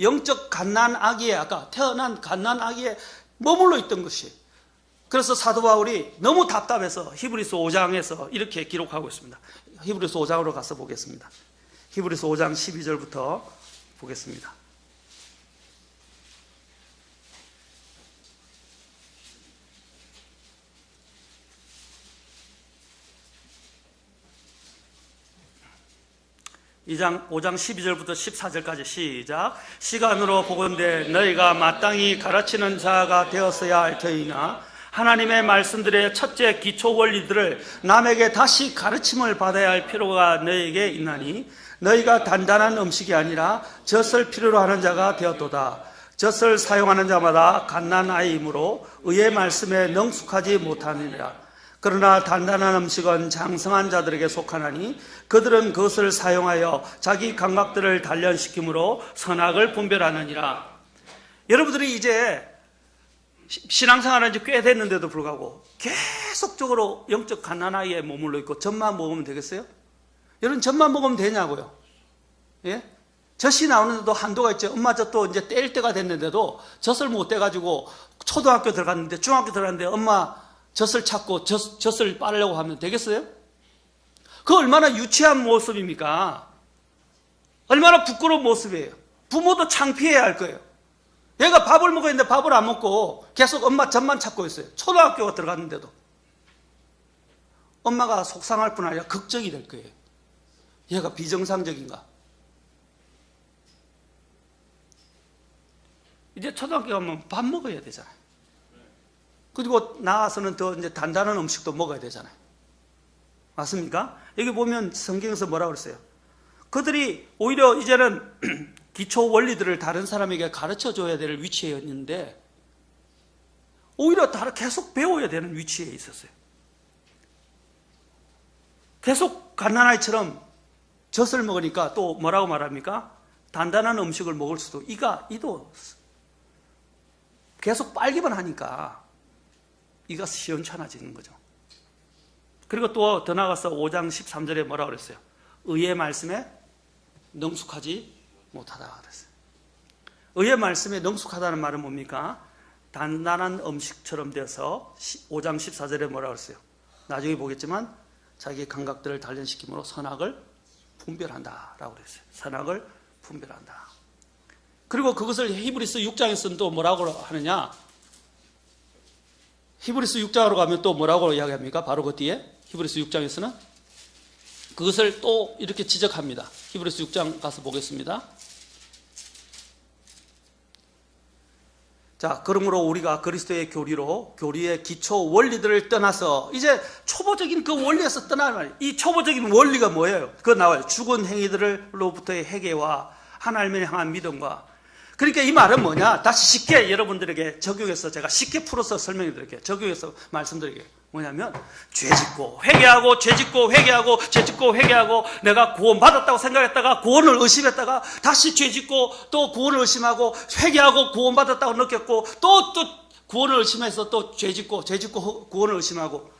영적 갓난아기에, 아까 태어난 갓난아기에 머물러 있던 것이에요. 그래서 사도 바울이 너무 답답해서 히브리서 5장에서 이렇게 기록하고 있습니다. 히브리서 5장으로 가서 보겠습니다. 히브리서 5장 12절부터 보겠습니다. 이 5장 12절부터 14절까지 시작. 시간으로 보건대 너희가 마땅히 가르치는 자가 되었어야 할 터이나 하나님의 말씀들의 첫째 기초 원리들을 남에게 다시 가르침을 받아야 할 필요가 너희에게 있나니 너희가 단단한 음식이 아니라 젖을 필요로 하는 자가 되었도다. 젖을 사용하는 자마다 갓난아이이므로 의의 말씀에 능숙하지 못하느니라. 그러나 단단한 음식은 장성한 자들에게 속하나니 그들은 그것을 사용하여 자기 감각들을 단련시킴으로 선악을 분별하느니라. 여러분들이 이제 신앙생활한 지 꽤 됐는데도 불구하고 계속적으로 영적 갓난아이에 머물러 있고 젖만 먹으면 되겠어요? 여러분 젖만 먹으면 되냐고요? 예? 젖이 나오는데도 한도가 있죠. 엄마 젖도 이제 뗄 때가 됐는데도 젖을 못 떼가지고 초등학교 들어갔는데 중학교 들어갔는데 엄마 젖을 찾고 젖을 빨려고 하면 되겠어요? 그 얼마나 유치한 모습입니까? 얼마나 부끄러운 모습이에요. 부모도 창피해야 할 거예요. 얘가 밥을 먹어야 되는데 밥을 안 먹고 계속 엄마 젖만 찾고 있어요. 초등학교가 들어갔는데도. 엄마가 속상할 뿐 아니라 걱정이 될 거예요. 얘가 비정상적인가? 이제 초등학교 가면 밥 먹어야 되잖아요. 그리고 나와서는 더 이제 단단한 음식도 먹어야 되잖아요. 맞습니까? 여기 보면 성경에서 뭐라고 그랬어요? 그들이 오히려 이제는 기초 원리들을 다른 사람에게 가르쳐 줘야 될 위치에 있는데 오히려 계속 배워야 되는 위치에 있었어요. 계속 갓난아이처럼 젖을 먹으니까 또 뭐라고 말합니까? 단단한 음식을 먹을 수도 이도 계속 빨기만 하니까 이가 시원찮아지는 거죠. 그리고 또 더 나가서 5장 13절에 뭐라고 그랬어요? 의의 말씀에 능숙하지 못하다 그랬어요. 의의 말씀에 능숙하다는 말은 뭡니까? 단단한 음식처럼 되어서 5장 14절에 뭐라고 그랬어요? 나중에 보겠지만 자기 감각들을 단련시킴으로 선악을 분별한다 라고 그랬어요. 선악을 분별한다. 그리고 그것을 히브리서 6장에서는 또 뭐라고 하느냐? 히브리서 6장으로 가면 또 뭐라고 이야기합니까? 바로 그 뒤에 히브리서 6장에서는 그것을 또 이렇게 지적합니다. 히브리서 6장 가서 보겠습니다. 자, 그러므로 우리가 그리스도의 교리의 기초 원리들을 떠나서 이제 초보적인 그 원리에서 떠나는 말이에요. 이 초보적인 원리가 뭐예요? 그거 나와요. 죽은 행위들로부터의 회개와 하나님을 향한 믿음과. 그러니까 이 말은 뭐냐? 다시 쉽게 여러분들에게 적용해서 제가 쉽게 풀어서 설명해 드릴게요. 적용해서 말씀드릴게요. 뭐냐면 죄짓고 회개하고 죄짓고 회개하고 죄짓고 회개하고 내가 구원받았다고 생각했다가 구원을 의심했다가 다시 죄짓고 또 구원을 의심하고 회개하고 구원받았다고 느꼈고 또 구원을 의심해서 또 죄짓고 구원을 의심하고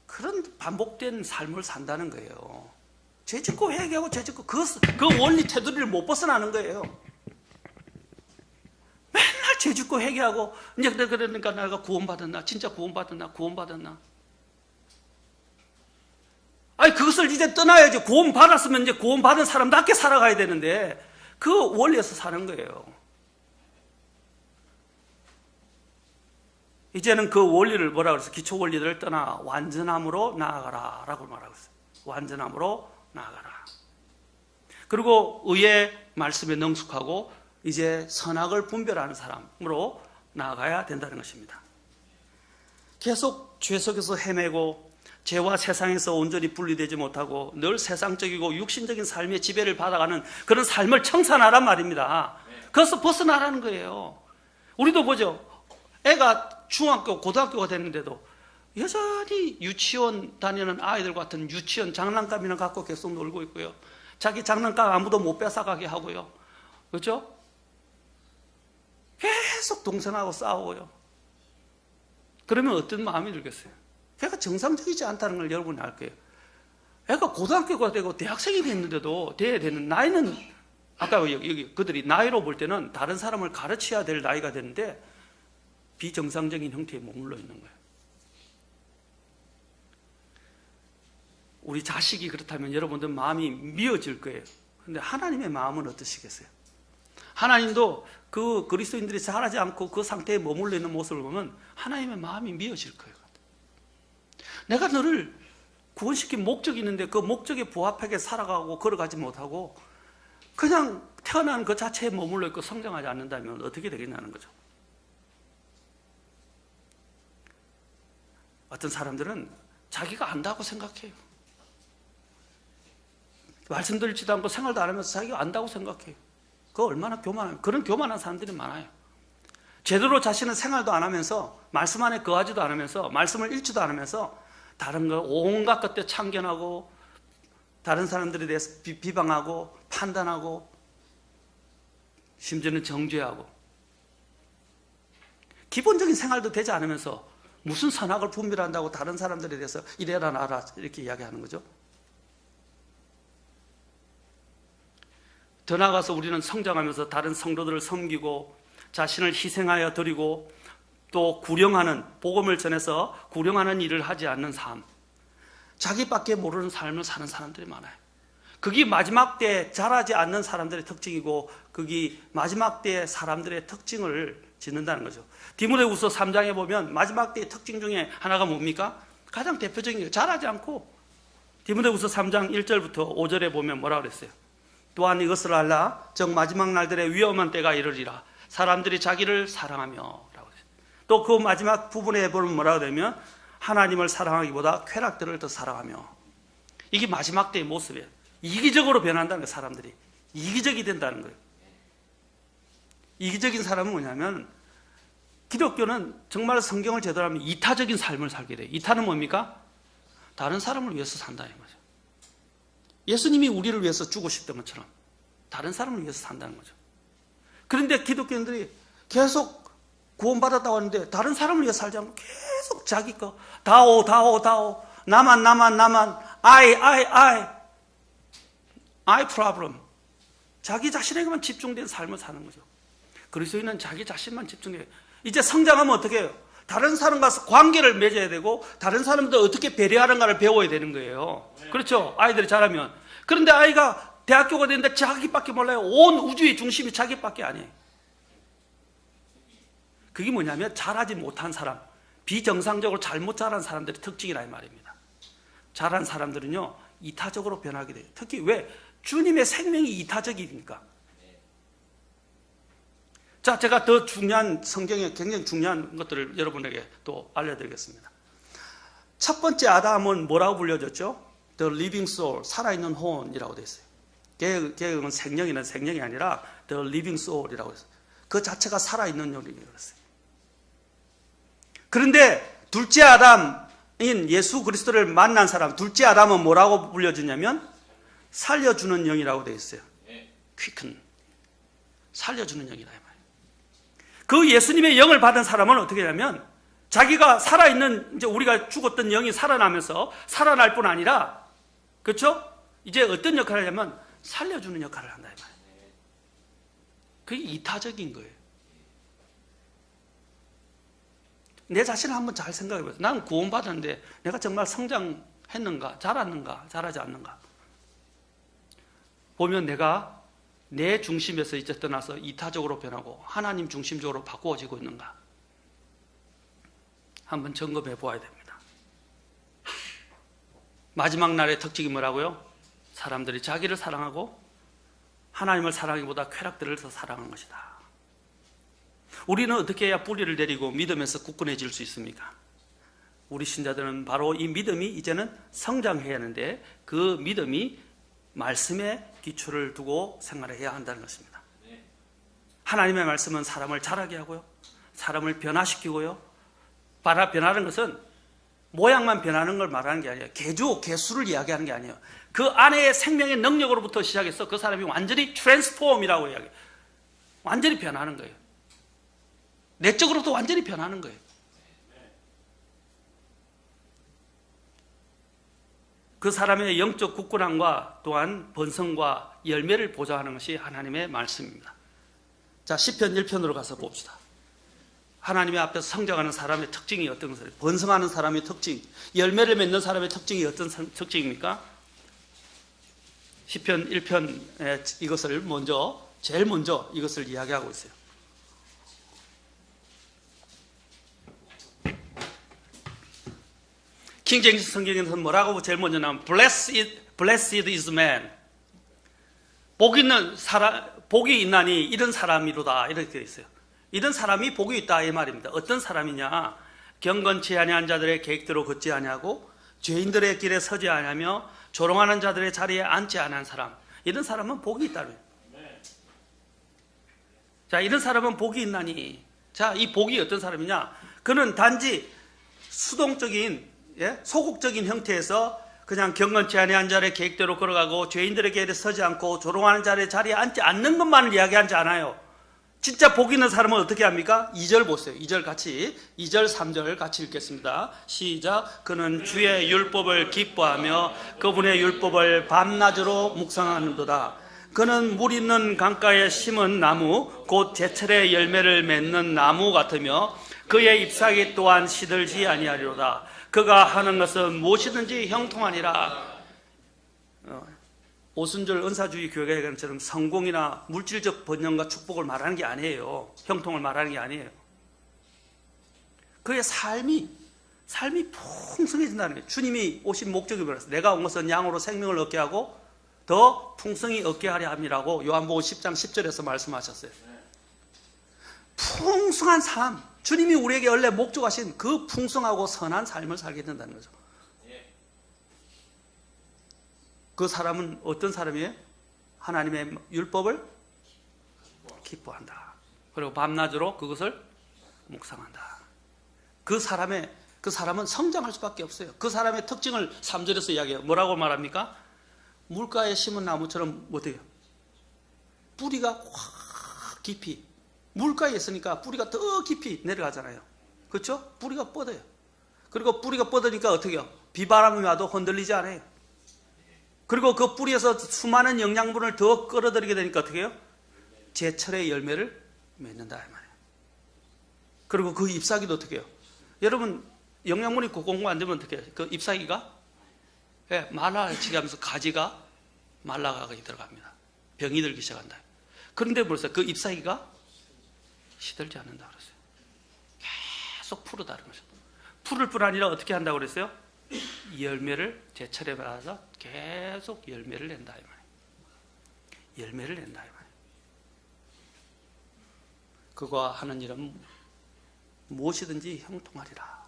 그런 반복된 삶을 산다는 거예요. 죄짓고 회개하고 죄짓고 그 원리 테두리를 못 벗어나는 거예요. 맨날 죄짓고 회개하고 이제 그러니까 내가 구원받았나? 진짜 구원받았나? 아니 그것을 이제 떠나야지. 구원받았으면 이제 구원받은 사람답게 살아가야 되는데 그 원리에서 사는 거예요. 이제는 그 원리를 뭐라 그랬어요? 기초 원리들을 떠나 완전함으로 나아가라 라고 말하고 있어요. 완전함으로 나아가라. 그리고 의의 말씀에 능숙하고 이제 선악을 분별하는 사람으로 나아가야 된다는 것입니다. 계속 죄 속에서 헤매고 죄와 세상에서 온전히 분리되지 못하고 늘 세상적이고 육신적인 삶의 지배를 받아가는 그런 삶을 청산하란 말입니다. 그래서 벗어나라는 거예요. 우리도 보죠. 애가 중학교, 고등학교가 됐는데도 여전히 유치원 다니는 아이들 같은 유치원 장난감이나 갖고 계속 놀고 있고요. 자기 장난감 아무도 못 뺏어가게 하고요. 그렇죠? 계속 동생하고 싸우고요. 그러면 어떤 마음이 들겠어요? 걔가 정상적이지 않다는 걸 여러분이 알 거예요. 애가 고등학교가 되고 대학생이 됐는데도 돼야 되는 나이는 아까 여기 그들이 나이로 볼 때는 다른 사람을 가르쳐야 될 나이가 됐는데 비정상적인 형태에 머물러 있는 거예요. 우리 자식이 그렇다면 여러분들 마음이 미어질 거예요. 그런데 하나님의 마음은 어떠시겠어요? 하나님도 그 그리스도인들이 자라지 않고 그 상태에 머물러 있는 모습을 보면 하나님의 마음이 미어질 거예요. 내가 너를 구원시킨 목적이 있는데 그 목적에 부합하게 살아가고 걸어가지 못하고 그냥 태어난 그 자체에 머물러 있고 성장하지 않는다면 어떻게 되겠냐는 거죠. 어떤 사람들은 자기가 안다고 생각해요. 말씀드리지도 않고 생활도 안 하면서 자기가 안다고 생각해요. 그거 얼마나 교만해요. 그런 교만한 사람들이 많아요. 제대로 자신은 생활도 안 하면서 말씀 안에 거하지도 않으면서 말씀을 읽지도 않으면서 다른 거 온갖 것들 참견하고 다른 사람들에 대해서 비방하고 판단하고 심지어는 정죄하고 기본적인 생활도 되지 않으면서 무슨 선악을 분별한다고 다른 사람들에 대해서 이래라 나라 이렇게 이야기하는 거죠. 더 나아가서 우리는 성장하면서 다른 성도들을 섬기고 자신을 희생하여 드리고 또 구령하는 복음을 전해서 구령하는 일을 하지 않는 삶, 자기밖에 모르는 삶을 사는 사람들이 많아요. 그게 마지막 때에 자라지 않는 사람들의 특징이고 그게 마지막 때의 사람들의 특징을 짓는다는 거죠. 디모데후서 3장에 보면 마지막 때의 특징 중에 하나가 뭡니까? 가장 대표적인 게 잘하지 않고 디모데후서 3장 1절부터 5절에 보면 뭐라 그랬어요? 또한 이것을 알라 즉 마지막 날들의 위험한 때가 이르리라 사람들이 자기를 사랑하며 라고 했어요. 또 그 마지막 부분에 보면 뭐라고 되면 하나님을 사랑하기보다 쾌락들을 더 사랑하며 이게 마지막 때의 모습이에요. 이기적으로 변한다는 거예요. 사람들이 이기적이 된다는 거예요. 이기적인 사람은 뭐냐면 기독교는 정말 성경을 제대로 하면 이타적인 삶을 살게 돼요. 이타는 뭡니까? 다른 사람을 위해서 산다는 거죠. 예수님이 우리를 위해서 죽으셨던 것처럼 다른 사람을 위해서 산다는 거죠. 그런데 기독교인들이 계속 구원받았다고 하는데 다른 사람을 위해서 살지 않고 계속 자기 거 다오 나만 I problem 자기 자신에게만 집중된 삶을 사는 거죠. 그리스도인은 자기 자신만 집중해요. 이제 성장하면 어떻게 해요? 다른 사람과 관계를 맺어야 되고 다른 사람들 어떻게 배려하는가를 배워야 되는 거예요. 그렇죠? 아이들이 자라면. 그런데 아이가 대학교가 됐는데 자기밖에 몰라요. 온 우주의 중심이 자기밖에 아니에요. 그게 뭐냐면 자라지 못한 사람, 비정상적으로 잘못 자란 사람들의 특징이라 이 말입니다. 자란 사람들은요 이타적으로 변하게 돼요. 특히 왜? 주님의 생명이 이타적이니까. 자, 제가 더 중요한 성경에 굉장히 중요한 것들을 여러분에게 또 알려드리겠습니다. 첫 번째 아담은 뭐라고 불려졌죠? The living soul, 살아있는 혼이라고 되어 있어요. 개혁은 생명이 아니라 The living soul이라고 했어요. 그 자체가 살아있는 영이라고 했어요. 그런데 둘째 아담인 예수 그리스도를 만난 사람, 둘째 아담은 뭐라고 불려지냐면 살려주는 영이라고 되어 있어요. quicken, 살려주는 영이다. 그 예수님의 영을 받은 사람은 어떻게 하냐면 자기가 살아있는 이제 우리가 죽었던 영이 살아나면서 살아날 뿐 아니라 그렇죠? 이제 어떤 역할을 하냐면 살려주는 역할을 한다 이 말이에요. 그게 이타적인 거예요. 내 자신을 한번 잘 생각해 보세요. 나는 구원받았는데 내가 정말 성장했는가, 자랐는가, 자라지 않는가. 보면 내가 내 중심에서 이제 떠나서 이타적으로 변하고 하나님 중심적으로 바꾸어지고 있는가 한번 점검해 보아야 됩니다. 마지막 날의 특징이 뭐라고요? 사람들이 자기를 사랑하고 하나님을 사랑하기보다 쾌락들을 더 사랑하는 것이다. 우리는 어떻게 해야 뿌리를 내리고 믿음에서 굳건해질 수 있습니까? 우리 신자들은 바로 이 믿음이 이제는 성장해야 하는데 그 믿음이 말씀에 기초를 두고 생활을 해야 한다는 것입니다. 하나님의 말씀은 사람을 자라게 하고요, 사람을 변화시키고요. 변하는 것은 모양만 변하는 걸 말하는 게 아니에요. 개수를 이야기하는 게 아니에요. 그 안에 생명의 능력으로부터 시작해서 그 사람이 완전히 트랜스폼이라고 이야기해요. 완전히 변하는 거예요. 내적으로도 완전히 변하는 거예요. 그 사람의 영적 굳건함과 또한 번성과 열매를 보좌하는 것이 하나님의 말씀입니다. 자, 시편 1편으로 가서 봅시다. 하나님의 앞에서 성장하는 사람의 특징이 어떤 것이에요? 번성하는 사람의 특징, 열매를 맺는 사람의 특징이 어떤 특징입니까? 시편 1편에 이것을 제일 먼저 이것을 이야기하고 있어요. 킹제임스 성경에서는 뭐라고 제일 먼저 나오면 Blessed is man. 복이 있나니 이런 사람이로다 이렇게 되어 있어요. 이런 사람이 복이 있다 이 말입니다. 어떤 사람이냐? 경건치 아니한 자들의 계획대로 걷지 아니하고 죄인들의 길에 서지 아니하며 조롱하는 자들의 자리에 앉지 않은 사람. 이런 사람은 복이 있다는 거예요. 자, 이런 사람은 복이 있나니. 자, 이 복이 어떤 사람이냐? 그는 단지 수동적인 소극적인 형태에서 그냥 경건치 아니한 자의 계획대로 걸어가고 죄인들의 길에 서지 않고 조롱하는 자의 자리에 앉지 않는 것만을 이야기하지 않아요. 진짜 복 있는 사람은 어떻게 합니까? 2절 보세요. 2절 같이 2절 3절 같이 읽겠습니다. 시작. 그는 주의 율법을 기뻐하며 그분의 율법을 밤낮으로 묵상하는도다. 그는 물 있는 강가에 심은 나무 곧 제철의 열매를 맺는 나무 같으며 그의 잎사귀 또한 시들지 아니하리로다. 그가 하는 것은 무엇이든지 형통하니라. 오순절 은사주의 교회가 얘기하는 것처럼 성공이나 물질적 번영과 축복을 말하는 게 아니에요. 형통을 말하는 게 아니에요. 그의 삶이 삶이 풍성해진다는 거예요. 주님이 오신 목적이 뭐였어요? 내가 온 것은 양으로 생명을 얻게 하고 더 풍성히 얻게 하려 함이라고 요한복음 10장 10절에서 말씀하셨어요. 풍성한 삶, 주님이 우리에게 원래 목적하신 그 풍성하고 선한 삶을 살게 된다는 거죠. 그 사람은 어떤 사람이에요? 하나님의 율법을 기뻐한다. 그리고 밤낮으로 그것을 묵상한다. 그 사람은 성장할 수밖에 없어요. 그 사람의 특징을 3절에서 이야기해요. 뭐라고 말합니까? 물가에 심은 나무처럼 어때요? 뿌리가 확 깊이, 물가에 있으니까 뿌리가 더 깊이 내려가잖아요. 그렇죠? 뿌리가 뻗어요. 그리고 뿌리가 뻗으니까 어떻게 해요? 비바람이 와도 흔들리지 않아요. 그리고 그 뿌리에서 수많은 영양분을 더 끌어들이게 되니까 어떻게 해요? 제철의 열매를 맺는다 이 말이에요. 그리고 그 잎사귀도 어떻게 해요? 여러분 영양분이 공부 안 되면 어떻게 해요? 그 잎사귀가 말라지게 하면서 가지가 말라가게 들어갑니다. 병이 들기 시작한다. 그런데 뭐랬어요? 그 잎사귀가 시들지 않는다 그랬어요. 계속 푸르다는 거죠. 풀을 뿐 아니라 어떻게 한다고 그랬어요? 열매를 제철에 받아서 계속 열매를 낸다 이 말이에요. 열매를 낸다 이 말이에요. 그가 하는 일은 무엇이든지 형통하리라.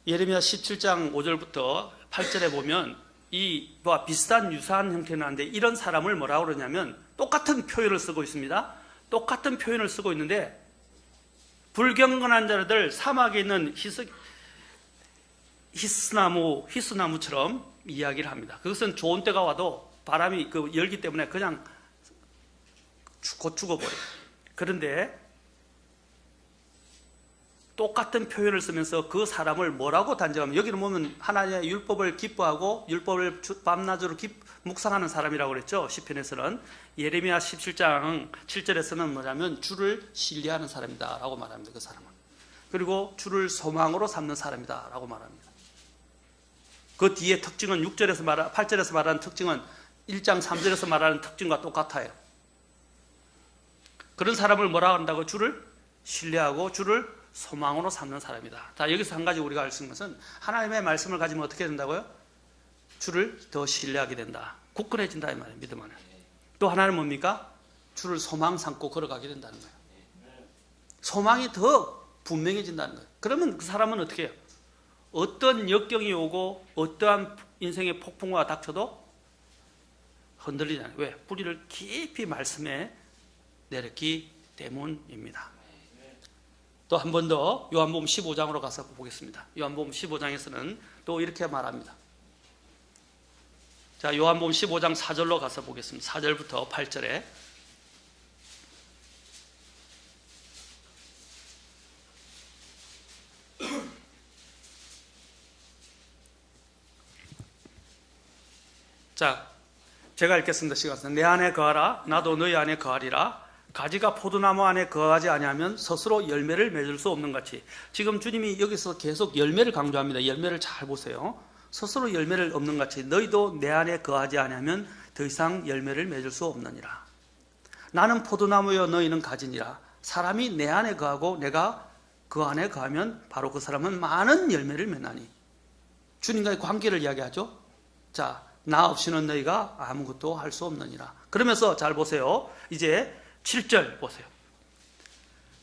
예레미야 17장 5절부터 8절에 보면 이와 비슷한 유사한 형태는 한데 이런 사람을 뭐라고 그러냐면 똑같은 표현을 쓰고 있습니다. 똑같은 표현을 쓰고 있는데 불경건한 자들 사막에 있는 히스나무처럼 이야기를 합니다. 그것은 좋은 때가 와도 바람이 그 열기 때문에 그냥 곧 죽어버려요. 그런데 똑같은 표현을 쓰면서 그 사람을 뭐라고 단정하면 여기는 보면 하나님의 율법을 기뻐하고 율법을 밤낮으로 묵상하는 사람이라고 그랬죠. 시편에서는. 예레미야 17장 7절에서는 뭐냐면 주를 신뢰하는 사람이다 라고 말합니다. 그 사람은. 그리고 주를 소망으로 삼는 사람이다 라고 말합니다. 그 뒤에 특징은 8절에서 말하는 특징은 1장 3절에서 말하는 특징과 똑같아요. 그런 사람을 뭐라고 한다고? 주를 신뢰하고 주를 소망으로 삼는 사람이다. 자, 여기서 한 가지 우리가 알 수 있는 것은 하나님의 말씀을 가지면 어떻게 된다고요? 주를 더 신뢰하게 된다. 굳건해진다 이 말이에요. 믿음 안에. 또 하나는 뭡니까? 주를 소망 삼고 걸어가게 된다는 거예요. 소망이 더 분명해진다는 거예요. 그러면 그 사람은 어떻게 해요? 어떤 역경이 오고 어떠한 인생의 폭풍과 닥쳐도 흔들리지 않아요. 왜? 뿌리를 깊이 말씀에 내렸기 때문입니다. 또 한 번 더 요한복음 15장으로 가서 보겠습니다. 요한복음 15장에서는 또 이렇게 말합니다. 자, 요한복음 15장 4절로 가서 보겠습니다. 4절부터 8절에 자, 제가 읽겠습니다. 시간. 내 안에 거하라 나도 너희 안에 거하리라. 가지가 포도나무 안에 거하지 아니하면 스스로 열매를 맺을 수 없는 같이. 지금 주님이 여기서 계속 열매를 강조합니다. 열매를 잘 보세요. 스스로 열매를 없는 같이 너희도 내 안에 거하지 아니하면 더 이상 열매를 맺을 수 없느니라. 나는 포도나무여 너희는 가지니라. 사람이 내 안에 거하고 내가 그 안에 거하면 바로 그 사람은 많은 열매를 맺나니. 주님과의 관계를 이야기하죠. 자, 나 없이는 너희가 아무것도 할 수 없느니라. 그러면서 잘 보세요. 이제 7절 보세요.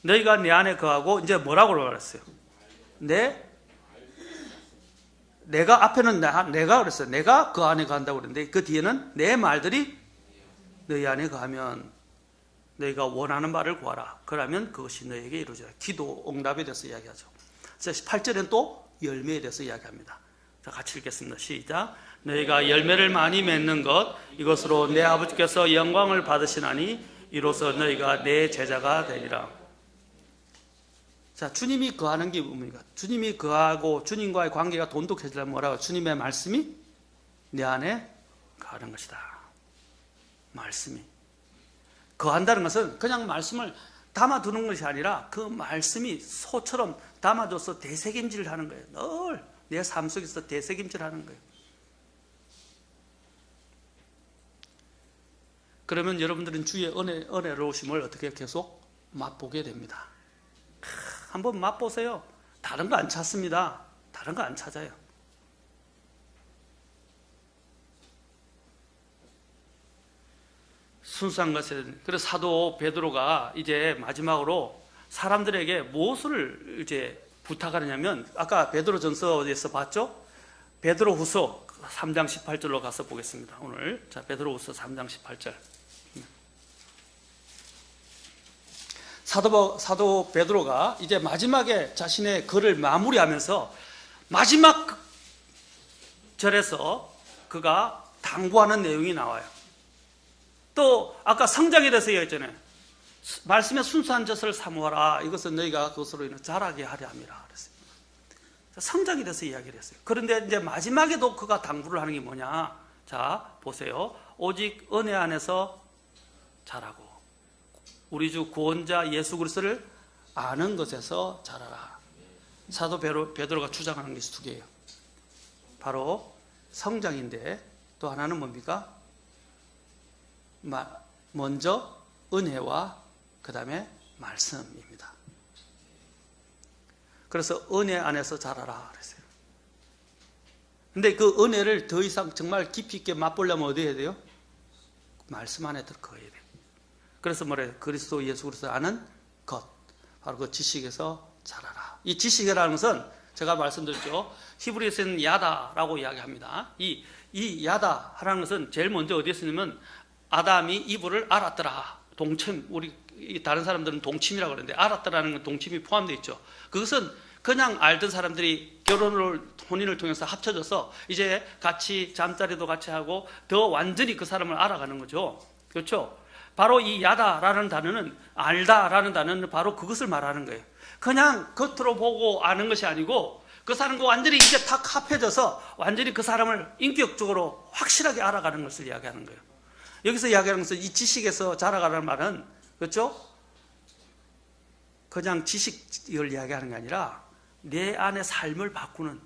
너희가 내 안에 거하고 이제 뭐라고 말했어요? 내가 앞에는 내가 그랬어요. 내가 그 안에 거한다고 그랬는데 그 뒤에는 내 말들이 너희 안에 거하면 너희가 원하는 바를 구하라. 그러면 그것이 너희에게 이루어져요. 기도 응답에 대해서 이야기하죠. 8절에는 또 열매에 대해서 이야기합니다. 자, 같이 읽겠습니다. 시작. 너희가 열매를 많이 맺는 것 이것으로 내 아버지께서 영광을 받으시나니 이로써 너희가 내 제자가 되리라. 자, 주님이 거하는 게 뭡니까? 주님이 거하고 주님과의 관계가 돈독해지려면 뭐라고? 주님의 말씀이 내 안에 거하는 것이다. 말씀이. 거한다는 것은 그냥 말씀을 담아두는 것이 아니라 그 말씀이 소처럼 담아줘서 되새김질을 하는 거예요. 늘 내 삶 속에서 되새김질을 하는 거예요. 그러면 여러분들은 주의 은혜로우심을 어떻게 계속 맛보게 됩니다. 한번 맛보세요. 다른 거 안 찾습니다. 다른 거 안 찾아요. 순수한 것은, 그래서 사도 베드로가 이제 마지막으로 사람들에게 무엇을 이제 부탁하느냐면, 아까 베드로전서에서 봤죠? 베드로후서 3장 18절로 가서 보겠습니다. 오늘 자, 베드로후서 3장 18절. 사도 베드로가 이제 마지막에 자신의 글을 마무리하면서 마지막 절에서 그가 당부하는 내용이 나와요. 또 아까 성장에 대해서 얘기했잖아요. 말씀의 순수한 젖을 사모하라. 이것은 너희가 그것으로 인해 자라게 하려 함이라 그랬어요. 성장에 대해서 이야기를 했어요. 그런데 이제 마지막에도 그가 당부를 하는 게 뭐냐? 자, 보세요. 오직 은혜 안에서 자라고 우리 주 구원자 예수 그리스도를 아는 것에서 자라라. 사도 베드로가 주장하는 것이 두 개예요. 바로 성장인데 또 하나는 뭡니까? 먼저 은혜와 그 다음에 말씀입니다. 그래서 은혜 안에서 자라라 그랬어요. 근데 그 은혜를 더 이상 정말 깊이 있게 맛보려면 어디 해야 돼요? 말씀 안에 들어가야 돼요. 그래서 뭐래요? 그리스도 예수 그리스도 아는 것, 바로 그 지식에서 자라라. 이 지식이라는 것은 제가 말씀드렸죠. 히브리서는 야다라고 이야기합니다. 이 야다라는 것은 제일 먼저 어디에 쓰냐면 아담이 이브를 알았더라. 동침, 우리 다른 사람들은 동침이라고 그러는데 알았더라는 건 동침이 포함되어 있죠. 그것은 그냥 알던 사람들이 혼인을 통해서 합쳐져서 이제 같이 잠자리도 같이 하고 더 완전히 그 사람을 알아가는 거죠. 그렇죠? 바로 이 야다라는 단어는, 알다라는 단어는 바로 그것을 말하는 거예요. 그냥 겉으로 보고 아는 것이 아니고 그 사람과 완전히 이제 탁 합해져서 완전히 그 사람을 인격적으로 확실하게 알아가는 것을 이야기하는 거예요. 여기서 이야기하는 것은 이 지식에서 자라가라는 말은, 그렇죠? 그냥 지식을 이야기하는 게 아니라 내 안의 삶을 바꾸는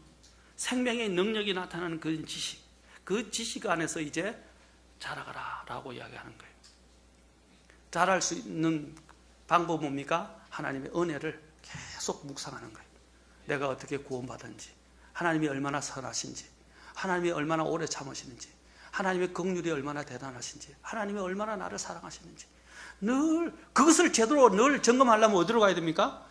생명의 능력이 나타나는 그 지식, 그 지식 안에서 이제 자라가라 라고 이야기하는 거예요. 자랄 수 있는 방법은 뭡니까? 하나님의 은혜를 계속 묵상하는 거예요. 내가 어떻게 구원받았는지, 하나님이 얼마나 선하신지, 하나님이 얼마나 오래 참으시는지, 하나님의 긍휼이 얼마나 대단하신지, 하나님이 얼마나 나를 사랑하시는지 늘 그것을 제대로 늘 점검하려면 어디로 가야 됩니까?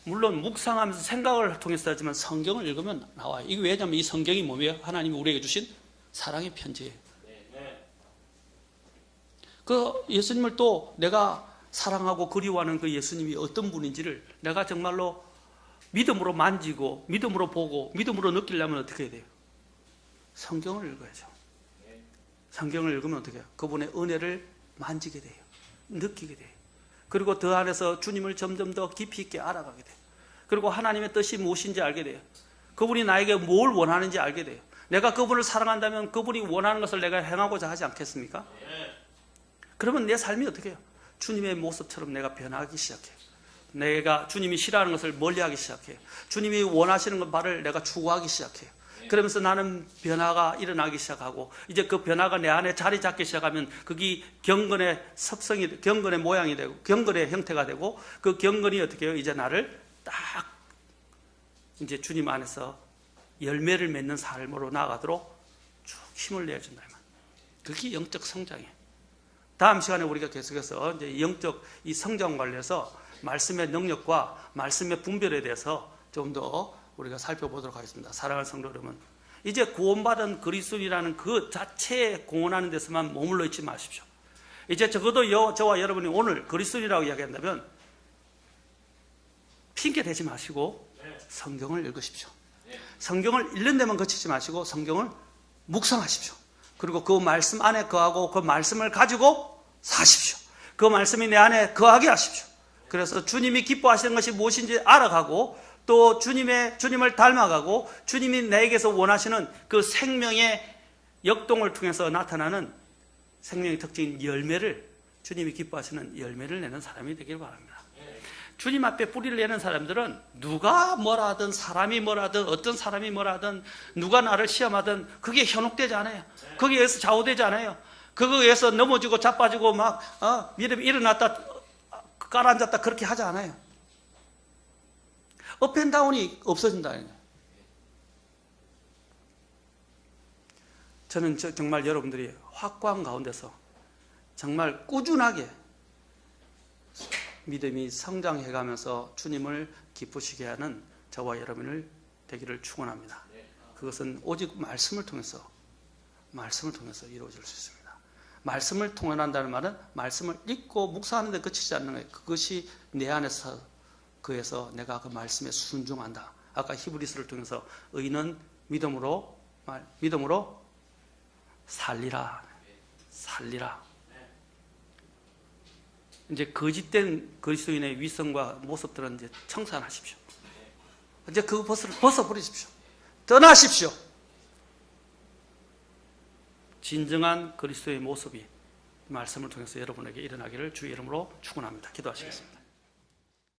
물론 묵상하면서 생각을 통해서 하지만 성경을 읽으면 나와요. 이게 왜냐하면 이 성경이 뭐예요? 하나님이 우리에게 주신 사랑의 편지예요. 그 예수님을 또 내가 사랑하고 그리워하는 그 예수님이 어떤 분인지를 내가 정말로 믿음으로 만지고 믿음으로 보고 믿음으로 느끼려면 어떻게 해야 돼요? 성경을 읽어야죠. 성경을 읽으면 어떻게 해요? 그분의 은혜를 만지게 돼요. 느끼게 돼요. 그리고 그 안에서 주님을 점점 더 깊이 있게 알아가게 돼요. 그리고 하나님의 뜻이 무엇인지 알게 돼요. 그분이 나에게 뭘 원하는지 알게 돼요. 내가 그분을 사랑한다면 그분이 원하는 것을 내가 행하고자 하지 않겠습니까? 그러면 내 삶이 어떻게 해요? 주님의 모습처럼 내가 변하기 시작해요. 내가 주님이 싫어하는 것을 멀리하기 시작해요. 주님이 원하시는 것 말을 내가 추구하기 시작해요. 그러면서 나는 변화가 일어나기 시작하고 이제 그 변화가 내 안에 자리 잡기 시작하면 그게 경건의 습성이, 경건의 모양이 되고 경건의 형태가 되고 그 경건이 어떻게 해요? 이제 나를 딱 이제 주님 안에서 열매를 맺는 삶으로 나아가도록 쭉 힘을 내준다. 그게 영적 성장이에요. 다음 시간에 우리가 계속해서 이제 영적 이 성장 관련해서 말씀의 능력과 말씀의 분별에 대해서 좀 더 우리가 살펴보도록 하겠습니다. 사랑하는 성도 여러분, 이제 구원받은 그리스도인이라는 그 자체에 공헌하는 데서만 머물러 있지 마십시오. 이제 적어도 저와 여러분이 오늘 그리스도인이라고 이야기한다면 핑계 대지 마시고 성경을 읽으십시오. 성경을 읽는 데만 그치지 마시고 성경을 묵상하십시오. 그리고 그 말씀 안에 거하고 그 말씀을 가지고 사십시오. 그 말씀이 내 안에 거하게 하십시오. 그래서 주님이 기뻐하시는 것이 무엇인지 알아가고 또 주님을 닮아가고 주님이 내게서 원하시는 그 생명의 역동을 통해서 나타나는 생명의 특징인 열매를, 주님이 기뻐하시는 열매를 내는 사람이 되길 바랍니다. 주님 앞에 뿌리를 내는 사람들은 누가 뭐라 하든 사람이 뭐라 하든 어떤 사람이 뭐라 하든 누가 나를 시험하든 그게 현혹되지 않아요. 거기에 의해서 좌우되지 않아요. 그거에 의해서 넘어지고 자빠지고 막 믿음이 일어났다 깔아앉았다 그렇게 하지 않아요. 업앤다운이 없어진다는 거예요. 저는 정말 여러분들이 확고한 가운데서 정말 꾸준하게 믿음이 성장해가면서 주님을 기쁘시게 하는 저와 여러분을 되기를 축원합니다. 그것은 오직 말씀을 통해서 이루어질 수 있습니다. 말씀을 통한다는 말은 말씀을 읽고 묵상하는 데 그치지 않는 거예요. 그것이 내 안에서 그에서 내가 그 말씀에 순종한다. 아까 히브리서를 통해서 의인은 믿음으로 살리라. 이제 거짓된 그리스도인의 위성과 모습들은 이제 청산하십시오. 이제 그 벗어버리십시오. 떠나십시오. 진정한 그리스도의 모습이 말씀을 통해서 여러분에게 일어나기를 주의 이름으로 축원합니다. 기도하시겠습니다.